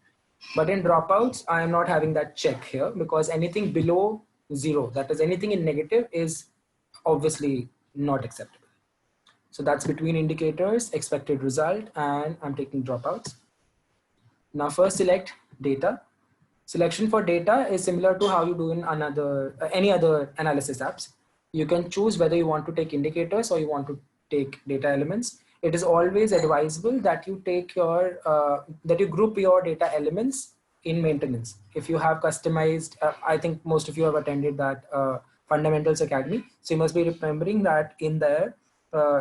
But in dropouts, I am not having that check here because anything below 0, that is anything in negative, is obviously not acceptable. So that's between indicators, expected result, and I'm taking dropouts. Now first select data. Selection for data is similar to how you do in any other analysis apps. You can choose whether you want to take indicators or you want to take data elements. It is always advisable that you take your that you group your data elements in maintenance. If you have customized, I think most of you have attended that Fundamentals Academy, so you must be remembering that in there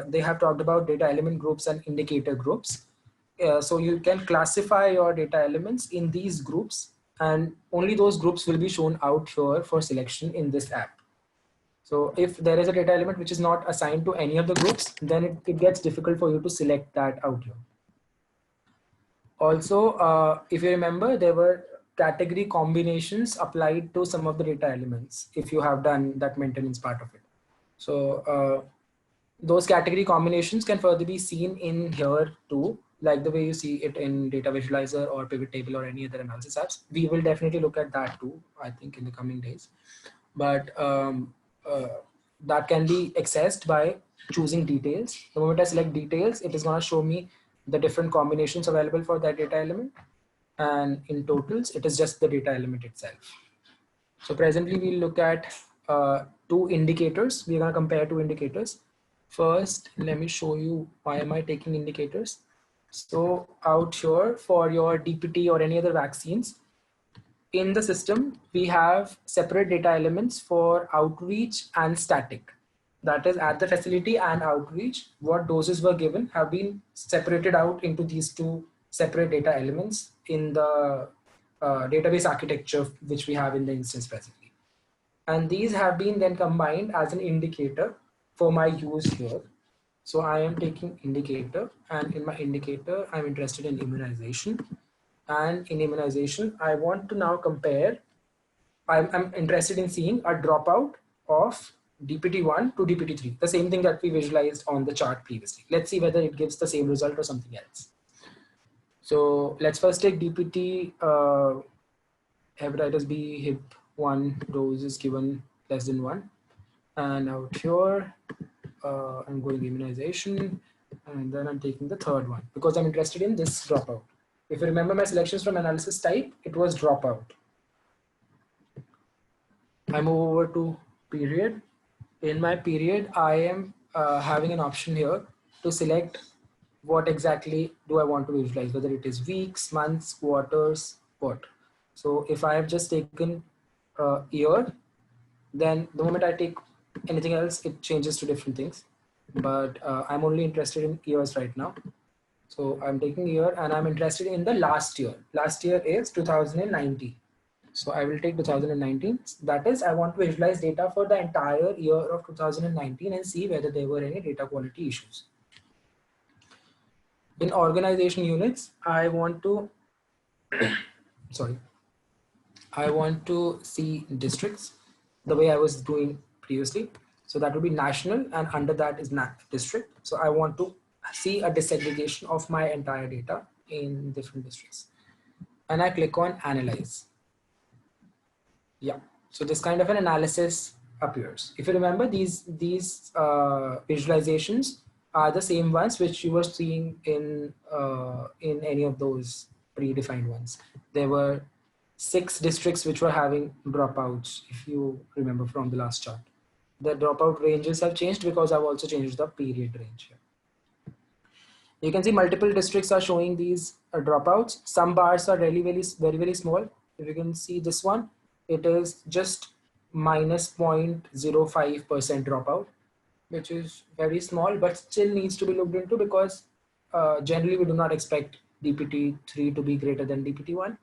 they have talked about data element groups and indicator groups. So you can classify your data elements in these groups, and only those groups will be shown out here for selection in this app. So if there is a data element which is not assigned to any of the groups, then it gets difficult for you to select that out here. Also, if you remember, there were category combinations applied to some of the data elements if you have done that maintenance part of it. So those category combinations can further be seen in here too, like the way you see it in Data Visualizer or Pivot Table or any other analysis apps. We will definitely look at that too, I think, in the coming days. But that can be accessed by choosing details. The moment I select details, it is going to show me the different combinations available for that data element. And in totals, it is just the data element itself. So presently we'll look at two indicators. We're going to compare two indicators. First, let me show you why am I taking indicators. So out here for your DPT or any other vaccines, in the system, we have separate data elements for outreach and static. That is, at the facility and outreach, what doses were given have been separated out into these two separate data elements in the database architecture which we have in the instance presently. And these have been then combined as an indicator for my use here. So I am taking indicator, and in my indicator, I'm interested in immunization. And in immunization, I want to now compare, I'm interested in seeing a dropout of DPT1 to DPT3, the same thing that we visualized on the chart previously. Let's see whether it gives the same result or something else. So let's first take DPT, hepatitis B, HIP1 dose is given less than 1. And out here, I'm going immunization, and then I'm taking the third one because I'm interested in this dropout. If you remember my selections from analysis type, it was dropout. I move over to period. In my period, I am having an option here to select what exactly do I want to visualize, whether it is weeks, months, quarters, what. So if I have just taken year, then the moment I take anything else, it changes to different things. But I'm only interested in years right now. So I'm taking year and I'm interested in the last year. Last year is 2019. So I will take 2019. That is, I want to visualize data for the entire year of 2019 and see whether there were any data quality issues. In organization units, I want to, I want to see districts the way I was doing previously. So that would be national, and under that is district. So I want to see a disaggregation of my entire data in different districts. And I click on analyze. Yeah, so this kind of an analysis appears. If you remember, these visualizations are the same ones which you were seeing in any of those predefined ones. There were 6 districts which were having dropouts, if you remember from the last chart. The dropout ranges have changed because I've also changed the period range here. You can see multiple districts are showing these dropouts. Some bars are really, very small. If you can see this one, it is just minus 0.05% dropout, which is very small, but still needs to be looked into because generally we do not expect DPT3 to be greater than DPT1.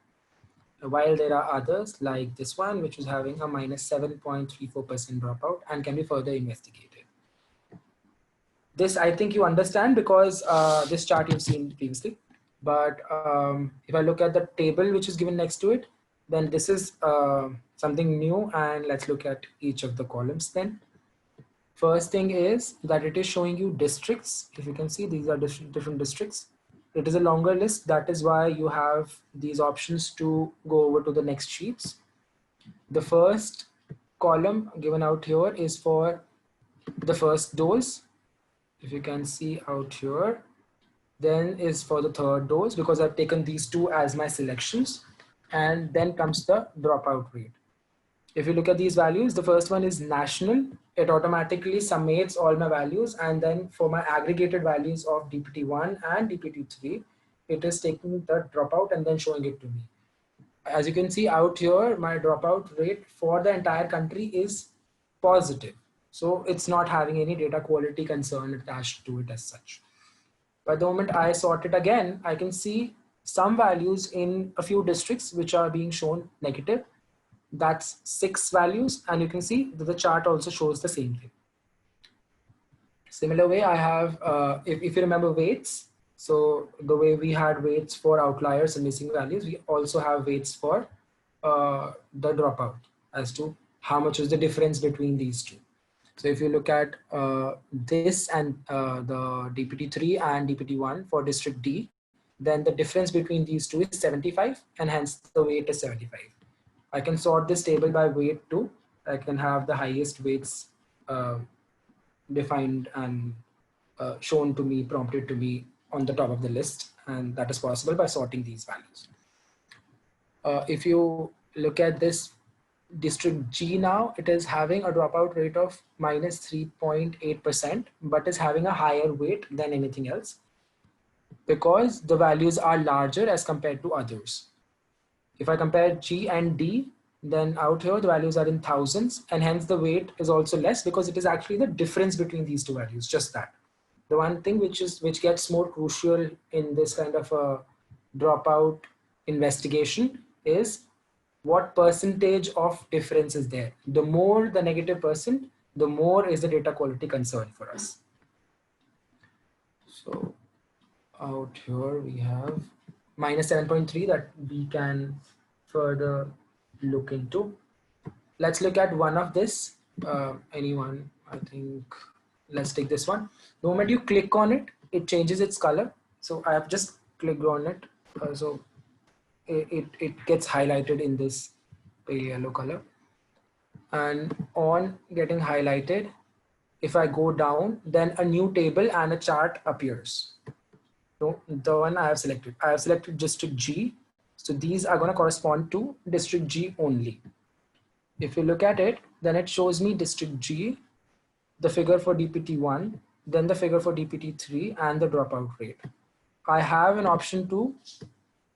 While there are others like this one, which is having a minus 7.34% dropout and can be further investigated. This I think you understand because this chart you've seen previously. But if I look at the table which is given next to it, then this is something new, and let's look at each of the columns then. First thing is that it is showing you districts. If you can see, these are different districts. It is a longer list. That is why you have these options to go over to the next sheets. The first column given out here is for the first dose. If you can see out here, then is for the third dose because I've taken these two as my selections, and then comes the dropout rate. If you look at these values, the first one is national. It automatically summates all my values, and then for my aggregated values of DPT1 and DPT3, it is taking the dropout and then showing it to me. As you can see out here, my dropout rate for the entire country is positive. So it's not having any data quality concern attached to it as such. But the moment I sort it again, I can see some values in a few districts which are being shown negative. That's 6 values, and you can see that the chart also shows the same thing. Similar way, I have, if you remember weights, so the way we had weights for outliers and missing values, we also have weights for the dropout, as to how much is the difference between these two. So if you look at this and the DPT3 and DPT1 for district D, then the difference between these two is 75, and hence the weight is 75. I can sort this table by weight too. I can have the highest weights defined and shown to me, prompted to me on the top of the list, and that is possible by sorting these values. If you look at this district G now, it is having a dropout rate of minus 3.8%, but is having a higher weight than anything else because the values are larger as compared to others. If I compare G and D, then out here the values are in thousands, and hence the weight is also less because it is actually the difference between these two values, just that. The one thing which gets more crucial in this kind of a dropout investigation is what percentage of difference is there. The more the negative percent, the more is the data quality concern for us. So out here we have minus 7.3 that we can further look into. Let's look at one of this. Anyone, I think, let's take this one. The moment you click on it, it changes its color. So I have just clicked on it. So it gets highlighted in this yellow color. And on getting highlighted, if I go down, then a new table and a chart appears. So the one I have selected district G. So these are going to correspond to district G only. If you look at it, then it shows me district G, the figure for DPT1, then the figure for DPT3, and the dropout rate. I have an option to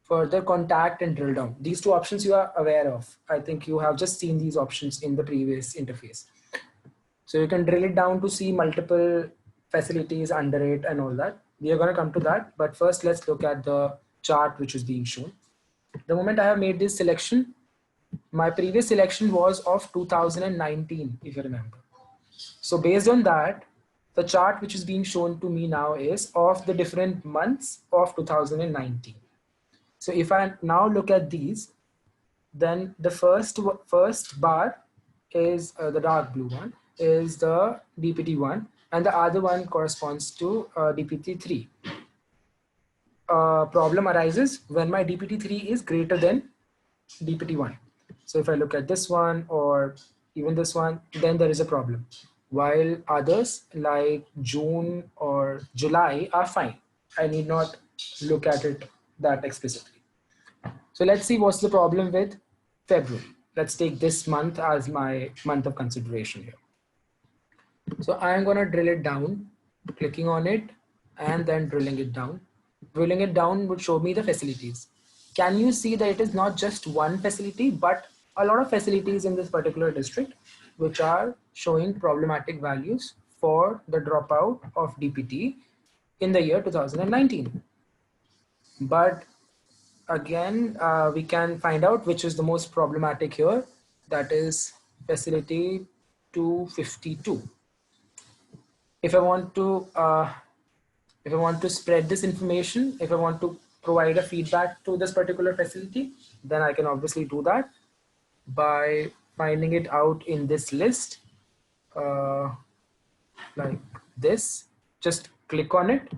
further contact and drill down. These two options you are aware of. I think you have just seen these options in the previous interface. So you can drill it down to see multiple facilities under it and all that. We are going to come to that. But first, let's look at the chart which is being shown. The moment I have made this selection, my previous selection was of 2019, if you remember. So based on that, the chart which is being shown to me now is of the different months of 2019. So if I now look at these, then the first bar is the dark blue one, is the DPT1, and the other one corresponds to DPT3. Problem arises when my DPT3 is greater than DPT1. So if I look at this one or even this one, then there is a problem. While others like June or July are fine. I need not look at it that explicitly. So let's see what's the problem with February. Let's take this month as my month of consideration here. So I'm going to drill it down, clicking on it and then drilling it down. Drilling it down would show me the facilities. Can you see that it is not just one facility, but a lot of facilities in this particular district, which are showing problematic values for the dropout of DPT in the year 2019. But again, we can find out which is the most problematic here. That is facility 252. If I want to spread this information, if I want to provide a feedback to this particular facility, then I can obviously do that by finding it out in this list, like this. Just click on it.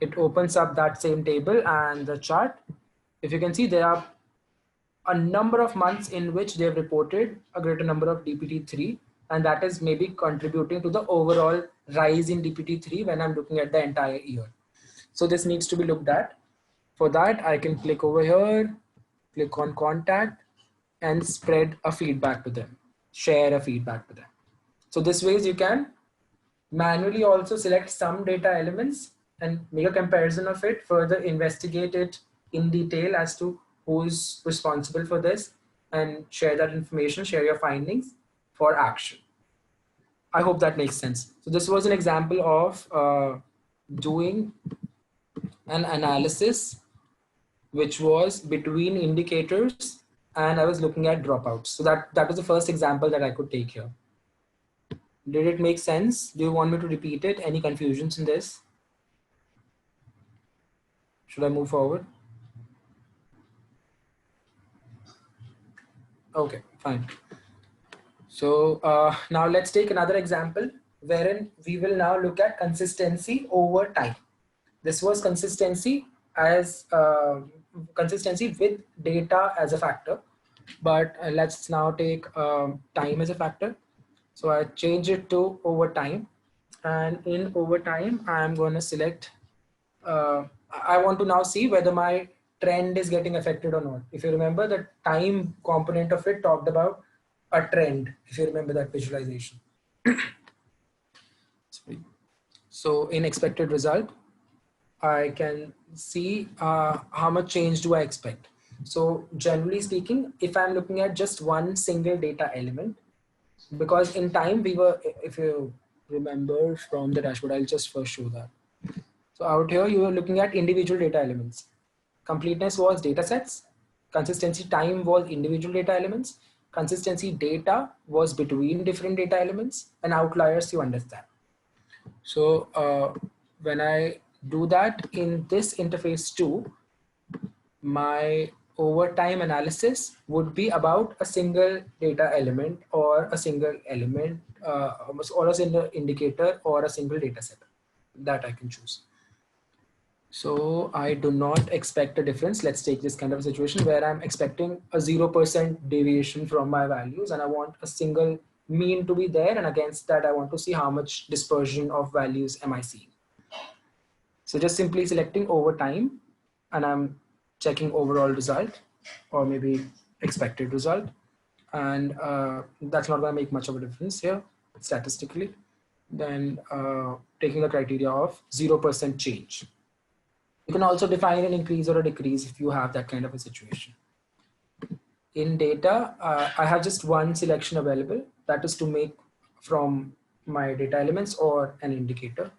It opens up that same table and the chart. If you can see, there are a number of months in which they have reported a greater number of DPT3, and that is maybe contributing to the overall rise in DPT3 when I'm looking at the entire year. So this needs to be looked at. For that, I can click over here, click on contact, and spread a feedback to them, share a feedback to them. So this ways you can manually also select some data elements and make a comparison of it, further investigate it in detail as to who is responsible for this, and share that information, share your findings for action. I hope that makes sense. So this was an example of doing an analysis which was between indicators, and I was looking at dropouts. So that was the first example that I could take here. Did it make sense? Do you want me to repeat it? Any confusions in this? Should I move forward? Okay, fine. So now let's take another example wherein we will now look at consistency over time. This was consistency as consistency with data as a factor, but let's now take time as a factor. So I change it to over time, and in over time, I'm going to select. I want to now see whether my trend is getting affected or not. If you remember, the time component of it talked about a trend. If you remember that visualization. Sorry. So in expected result, I can see how much change do I expect. So generally speaking, if I'm looking at just one single data element, because in time we were, if you remember from the dashboard, I'll just first show that. So out here, you are looking at individual data elements. Completeness was data sets. Consistency time was individual data elements. Consistency data was between different data elements, and outliers you understand. So when I do that in this interface too, my overtime analysis would be about a single data element or a single element or a single indicator or a single data set that I can choose. So I do not expect a difference. Let's take this kind of situation where I'm expecting a 0% deviation from my values and I want a single mean to be there. And against that, I want to see how much dispersion of values am I seeing. So just simply selecting over time and I'm checking overall result or maybe expected result. And that's not going to make much of a difference here statistically. Then taking the criteria of 0% change. You can also define an increase or a decrease if you have that kind of a situation. In data, I have just one selection available, that is to make from my data elements or an indicator.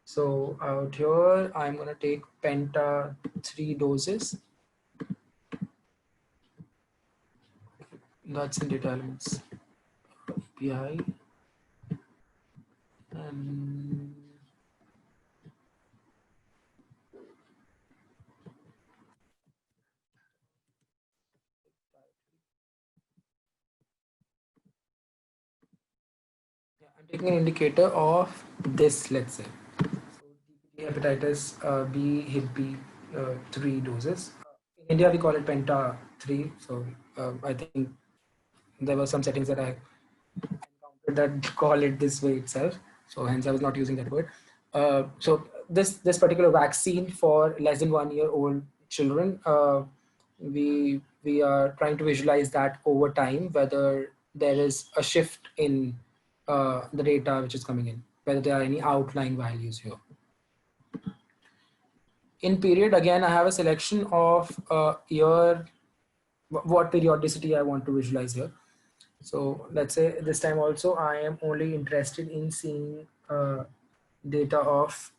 So out here, I'm going to take penta 3 doses. That's in data elements API. And yeah, I'm taking an indicator of this, let's say. So DPT hepatitis B, Hep B, 3 doses. In India, we call it penta 3. So I think there were some settings that I encountered that call it this way itself. So hence I was not using that word. So this particular vaccine for less than 1 year old children, we are trying to visualize that over time, whether there is a shift in the data which is coming in, whether there are any outlying values here. In period, again, I have a selection of year, what periodicity I want to visualize here. So let's say this time also I am only interested in seeing data of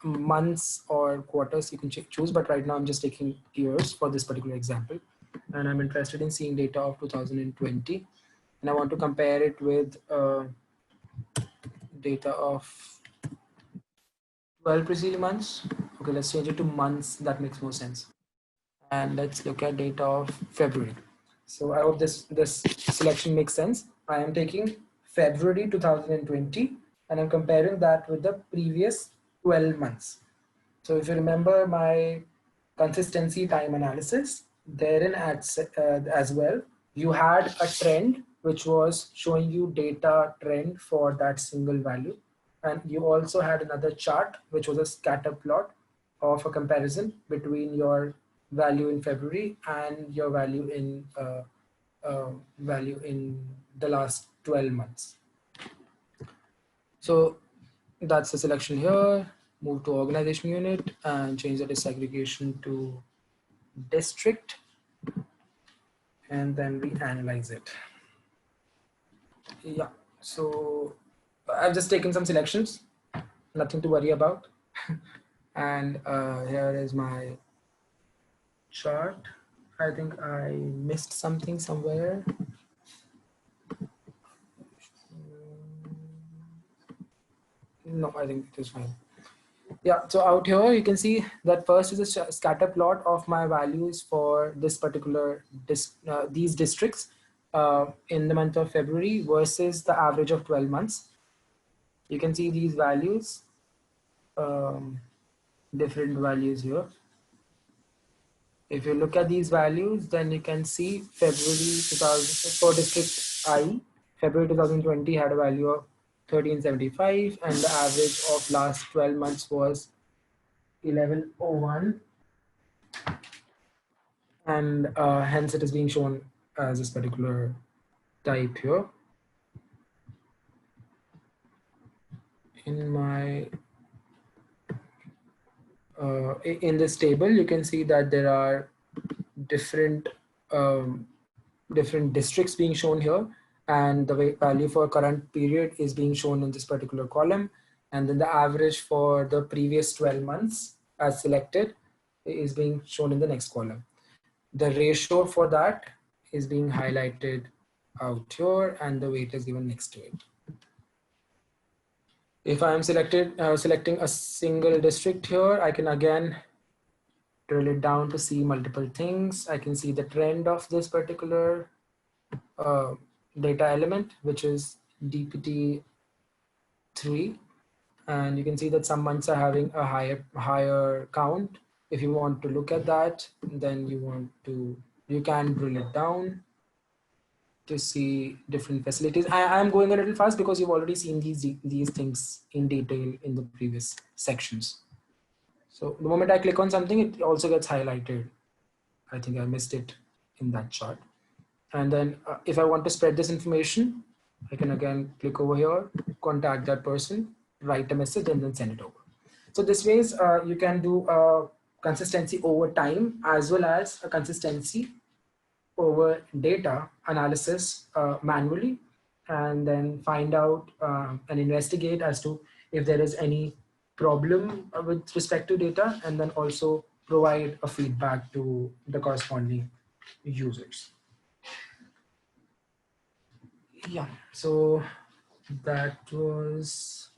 months or quarters. You can choose, but right now I'm just taking years for this particular example. And I'm interested in seeing data of 2020. And I want to compare it with data of 12 preceding months. Okay, let's change it to months. That makes more sense. And let's look at data of February. So I hope this selection makes sense. I am taking February 2020 and I'm comparing that with the previous 12 months. So if you remember my consistency time analysis, therein as well, you had a trend which was showing you data trend for that single value. And you also had another chart, which was a scatter plot of a comparison between your value in February and your value in the last 12 months. So that's the selection here. Move to organization unit and change the disaggregation to district, and then we analyze it. Yeah, so I've just taken some selections, nothing to worry about. And here is my chart. I think I missed something somewhere. No, I think it is fine. Yeah, so out here you can see that first is a scatter plot of my values for this particular these districts in the month of February versus the average of 12 months. You can see these values, different values here. If you look at these values, then you can see February 2000 for district I, February 2020 had a value of 1375, and the average of last 12 months was 1101, and hence it is being shown as this particular type here. In my in this table, you can see that there are different different districts being shown here, and the value for current period is being shown in this particular column, and then the average for the previous 12 months as selected is being shown in the next column. The ratio for that is being highlighted out here, and the weight is given next to it. If I am selecting a single district here, I can again drill it down to see multiple things. I can see the trend of this particular data element, which is DPT 3, and you can see that some months are having a higher count. If you want to look at that, then you can drill it down to see different facilities. I'm going a little fast because you've already seen these things in detail in the previous sections. So the moment I click on something, it also gets highlighted. I think I missed it in that chart. And then if I want to spread this information, I can again click over here, contact that person, write a message, and then send it over. So this ways you can do a consistency over time as well as a consistency over data analysis manually, and then find out and investigate as to if there is any problem with respect to data, and then also provide a feedback to the corresponding users. Yeah, so that was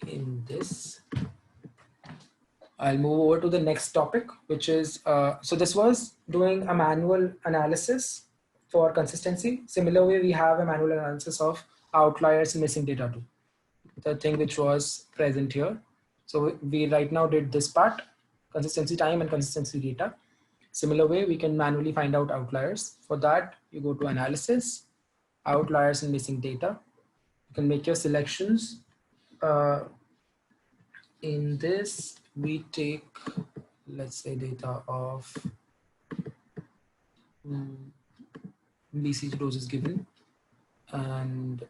in this. I'll move over to the next topic, which is, so this was doing a manual analysis for consistency. Similarly, we have a manual analysis of outliers and missing data too, the thing which was present here. So we right now did this part, consistency time and consistency data. Similar way, we can manually find out outliers. For that, you go to analysis, outliers and missing data. You can make your selections. In this, we take, let's say, data of BCG doses given, and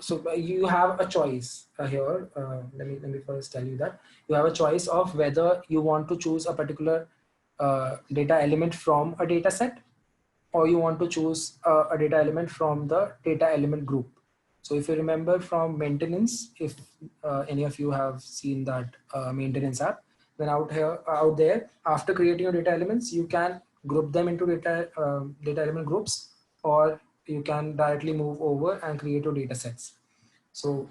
so you have a choice here. Let me first tell you that you have a choice of whether you want to choose a particular data element from a data set, or you want to choose a data element from the data element group. So if you remember from maintenance, if any of you have seen that maintenance app, then out there, after creating your data elements, you can group them into data element groups, or you can directly move over and create your data sets. So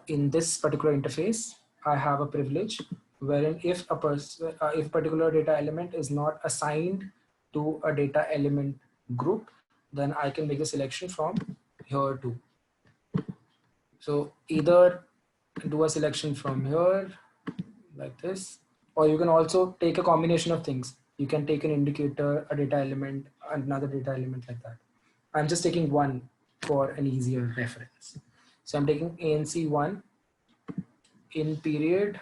in this particular interface, I have a privilege wherein if a particular data element is not assigned to a data element group, then I can make the selection from here too. So either do a selection from here like this, or you can also take a combination of things. You can take an indicator, a data element, another data element like that. I'm just taking one for an easier reference. So I'm taking ANC1 in period.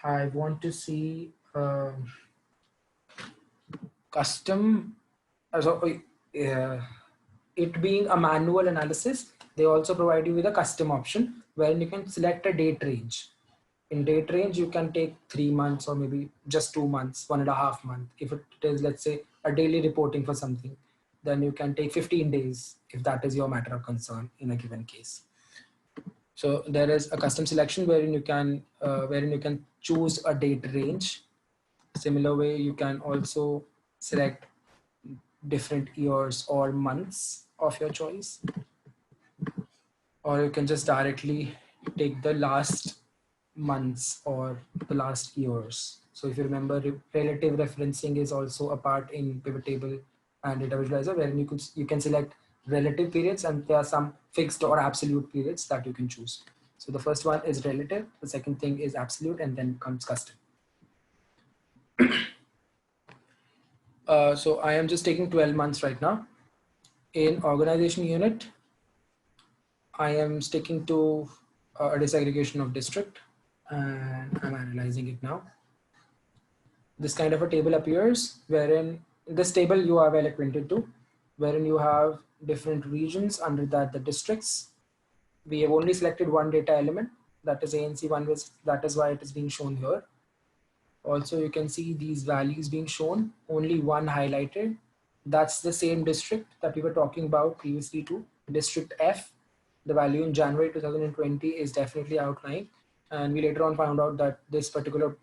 I want to see custom. So it being a manual analysis, they also provide you with a custom option wherein you can select a date range. In date range, you can take 3 months or maybe just 2 months, 1.5 months. If it is, let's say, a daily reporting for something, then you can take 15 days if that is your matter of concern in a given case. So there is a custom selection wherein you can choose a date range. Similar way, you can also select different years or months of your choice, or you can just directly take the last months or the last years. So if you remember, relative referencing is also a part in pivot table and data visualizer, wherein you can select relative periods, and there are some fixed or absolute periods that you can choose. So the first one is relative, the second thing is absolute, and then comes custom. So I am just taking 12 months right now. In organization unit, I am sticking to a disaggregation of district, and I'm analyzing it now. This kind of a table appears, wherein this table you are well acquainted to, wherein you have different regions, under that the districts. We have only selected one data element, that is ANC1, that is why it is being shown here. Also, you can see these values being shown, only one highlighted. That's the same district that we were talking about previously too, District F. The value in January 2020 is definitely outlying. And we later on found out that this particular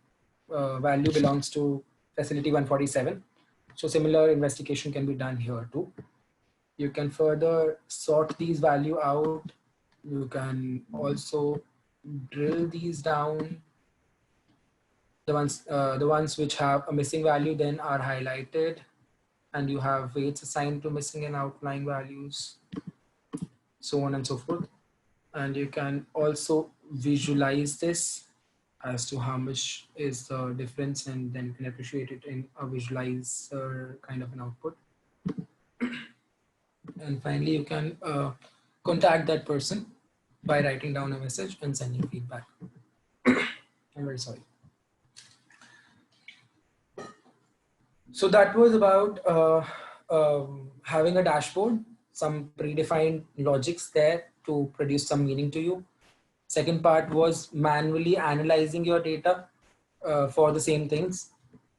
value belongs to facility 147. So similar investigation can be done here too. You can further sort these value out. You can also drill these down. The ones which have a missing value then are highlighted, and you have weights assigned to missing and outlying values, so on and so forth. And you can also visualize this as to how much is the difference, and then you can appreciate it in a visualizer kind of an output. And finally, you can contact that person by writing down a message and sending feedback. I'm very sorry. So that was about having a dashboard, some predefined logics there to produce some meaning to you. Second part was manually analyzing your data for the same things.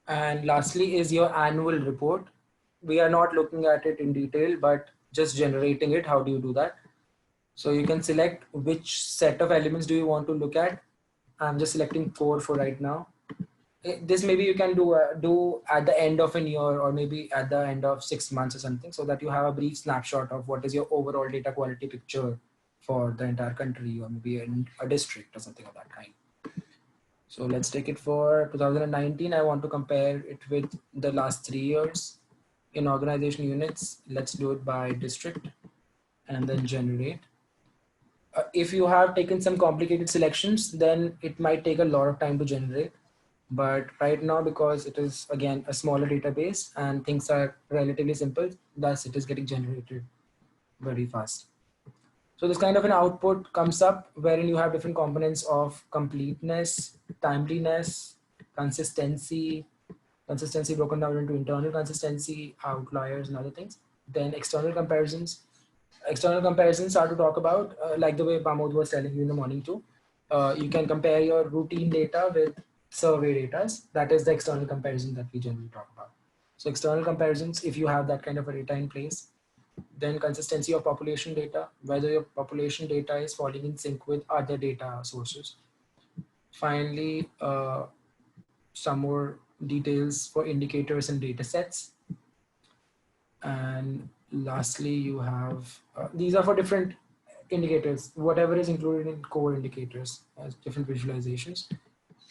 And lastly is your annual report. We are not looking at it in detail, but just generating it. How do you do that? So you can select which set of elements do you want to look at. I'm just selecting 4 for right now. This maybe you can do at the end of a year, or maybe at the end of 6 months or something, so that you have a brief snapshot of what is your overall data quality picture for the entire country, or maybe a district or something of that kind. So let's take it for 2019. I want to compare it with the last 3 years. In organization units, let's do it by district and then generate. If you have taken some complicated selections, then it might take a lot of time to generate. But right now, because it is again a smaller database and things are relatively simple, thus it is getting generated very fast. So this kind of an output comes up wherein you have different components of completeness, timeliness, consistency broken down into internal consistency, outliers, and other things. Then external comparisons. External comparisons are to talk about, like the way Pramod was telling you in the morning too. You can compare your routine data with survey data. That is the external comparison that we generally talk about. So external comparisons, if you have that kind of a data in place. Then consistency of population data, whether your population data is falling in sync with other data sources. Finally, some more details for indicators and data sets. And lastly, you have, these are for different indicators, whatever is included in core indicators as different visualizations.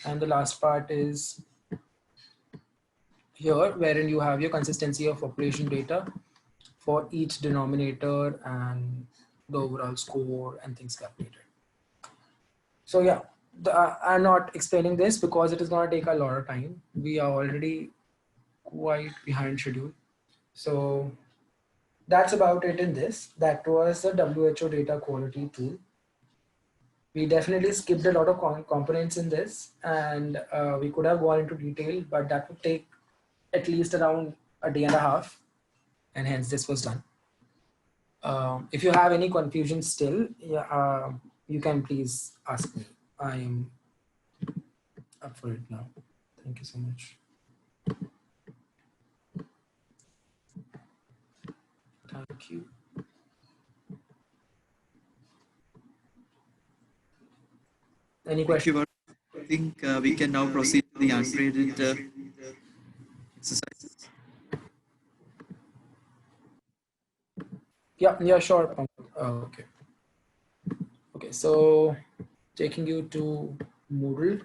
And the last part is here, wherein you have your consistency of population data for each denominator and the overall score and things calculated. So yeah, I'm not explaining this because it is going to take a lot of time. We are already quite behind schedule. So that's about it in this. That was the WHO data quality tool. We definitely skipped a lot of components in this, and we could have gone into detail, but that would take at least around a day and a half, and hence this was done. If you have any confusion still, yeah, you can please ask me. I am up for it now. Thank you so much. Thank you. Any questions? I think we can now proceed to the ungraded exercises. Yeah, sure. Okay. Okay, so taking you to Moodle.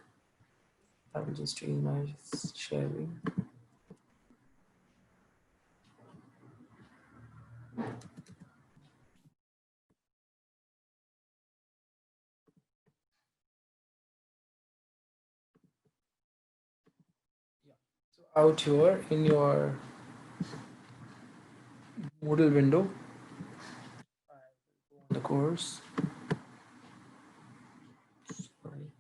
I will just change my sharing. So out here in your Moodle window, the course. Sorry.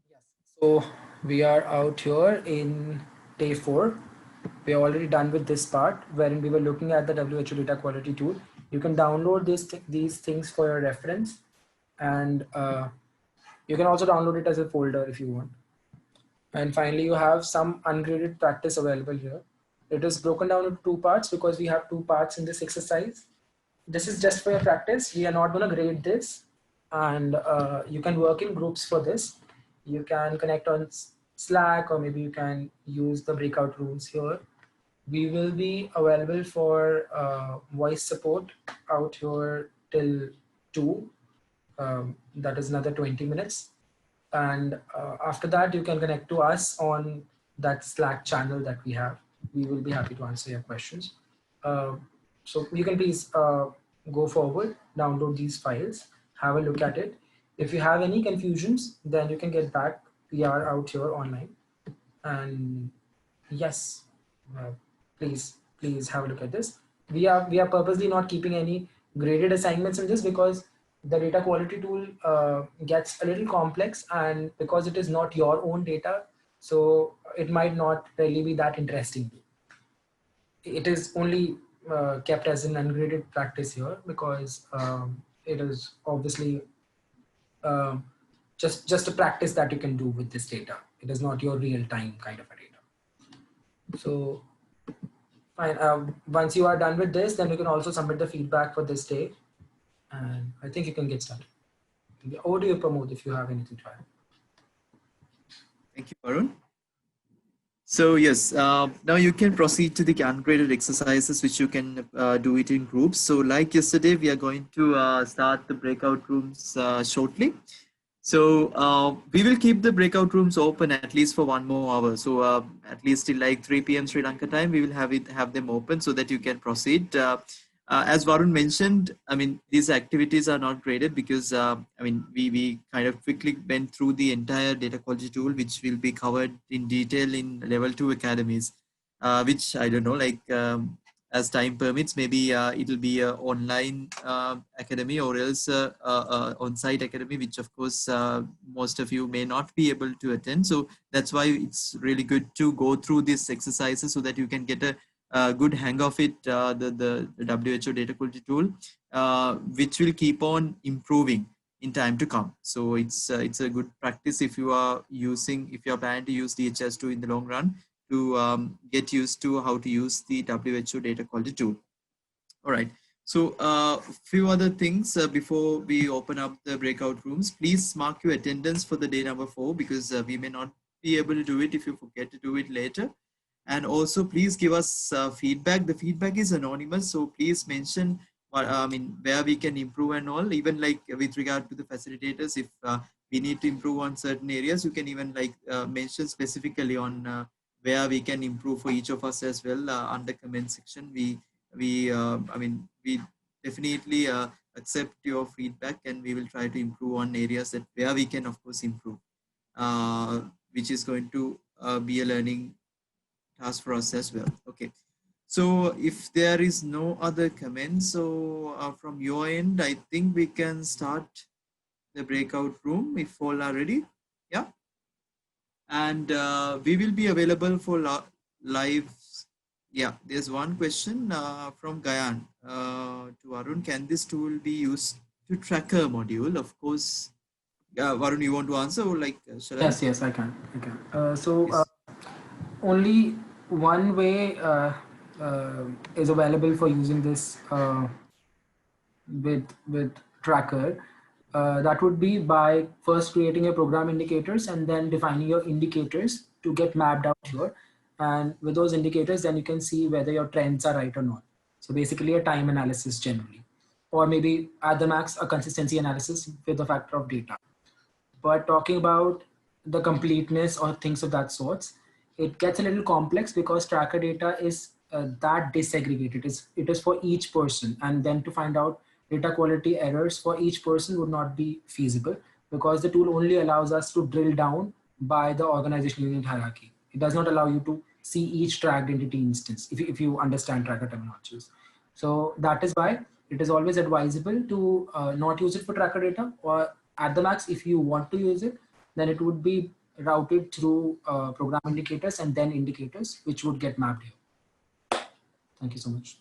Yes. So we are out here in day 4. We are already done with this part wherein we were looking at the WHO data quality tool. You can download these things for your reference, and you can also download it as a folder if you want. And finally, you have some ungraded practice available here. It is broken down into 2 parts because we have 2 parts in this exercise. This is just for your practice. We are not going to grade this, and you can work in groups for this. You can connect on Slack, or maybe you can use the breakout rooms here. We will be available for voice support out here till 2. That is another 20 minutes. And after that, you can connect to us on that Slack channel that we have. We will be happy to answer your questions. So you can please go forward, download these files, have a look at it. If you have any confusions, then you can get back. We are out here online. And yes, please have a look at this. We are purposely not keeping any graded assignments in this because the data quality tool gets a little complex, and because it is not your own data, so it might not really be that interesting. It is only kept as an ungraded practice here because it is obviously um, just a practice that you can do with this data. It is not your real time kind of a data. So fine. Once you are done with this, then you can also submit the feedback for this day, and I think you can get started. Over to you, Pramod, if you have anything to add. Thank you, Varun. So yes, now you can proceed to the ungraded exercises, which you can do it in groups. So like yesterday, we are going to start the breakout rooms shortly. So we will keep the breakout rooms open at least for 1 more hour. So at least till like 3 p.m. Sri Lanka time, we will have them open so that you can proceed. As Varun mentioned, I mean, these activities are not graded because, I mean, we kind of quickly went through the entire data quality tool, which will be covered in detail in level 2 academies, which I don't know, like as time permits, maybe it'll be a online academy or else on-site academy, which of course most of you may not be able to attend. So that's why it's really good to go through these exercises so that you can get a good hang of it, the WHO data quality tool, which will keep on improving in time to come. So it's a good practice if you are planning to use DHS2 in the long run, to get used to how to use the WHO data quality tool. All right. So a few other things before we open up the breakout rooms. Please mark your attendance for the day number 4 because we may not be able to do it if you forget to do it later. And also please give us feedback. The feedback is anonymous, so please mention where we can improve and all. Even like with regard to the facilitators, if we need to improve on certain areas, you can even like mention specifically on where we can improve for each of us as well under comment section. We definitely accept your feedback, and we will try to improve on areas that where we can of course improve, which is going to be a learning task for us as well. Okay, so if there is no other comments, so from your end, I think we can start the breakout room if all are ready. Yeah, and we will be available for live. Yeah, there's one question from Gayan to Arun. Can this tool be used to tracker module? Of course. Varun, you want to answer, or like shall I? Yes, I can. So only one way is available for using this with tracker. That would be by first creating your program indicators and then defining your indicators to get mapped out here. And with those indicators, then you can see whether your trends are right or not. So basically a time analysis generally. or maybe at the max a consistency analysis with a factor of data. But talking about the completeness or things of that sorts, it gets a little complex because tracker data is that disaggregated. It is for each person, and then to find out data quality errors for each person would not be feasible because the tool only allows us to drill down by the organization unit hierarchy. It does not allow you to see each tracked entity instance if you understand tracker terminologies. So that is why it is always advisable to not use it for tracker data, or at the max, if you want to use it, then it would be routed through program indicators and then indicators, which would get mapped here. Thank you so much.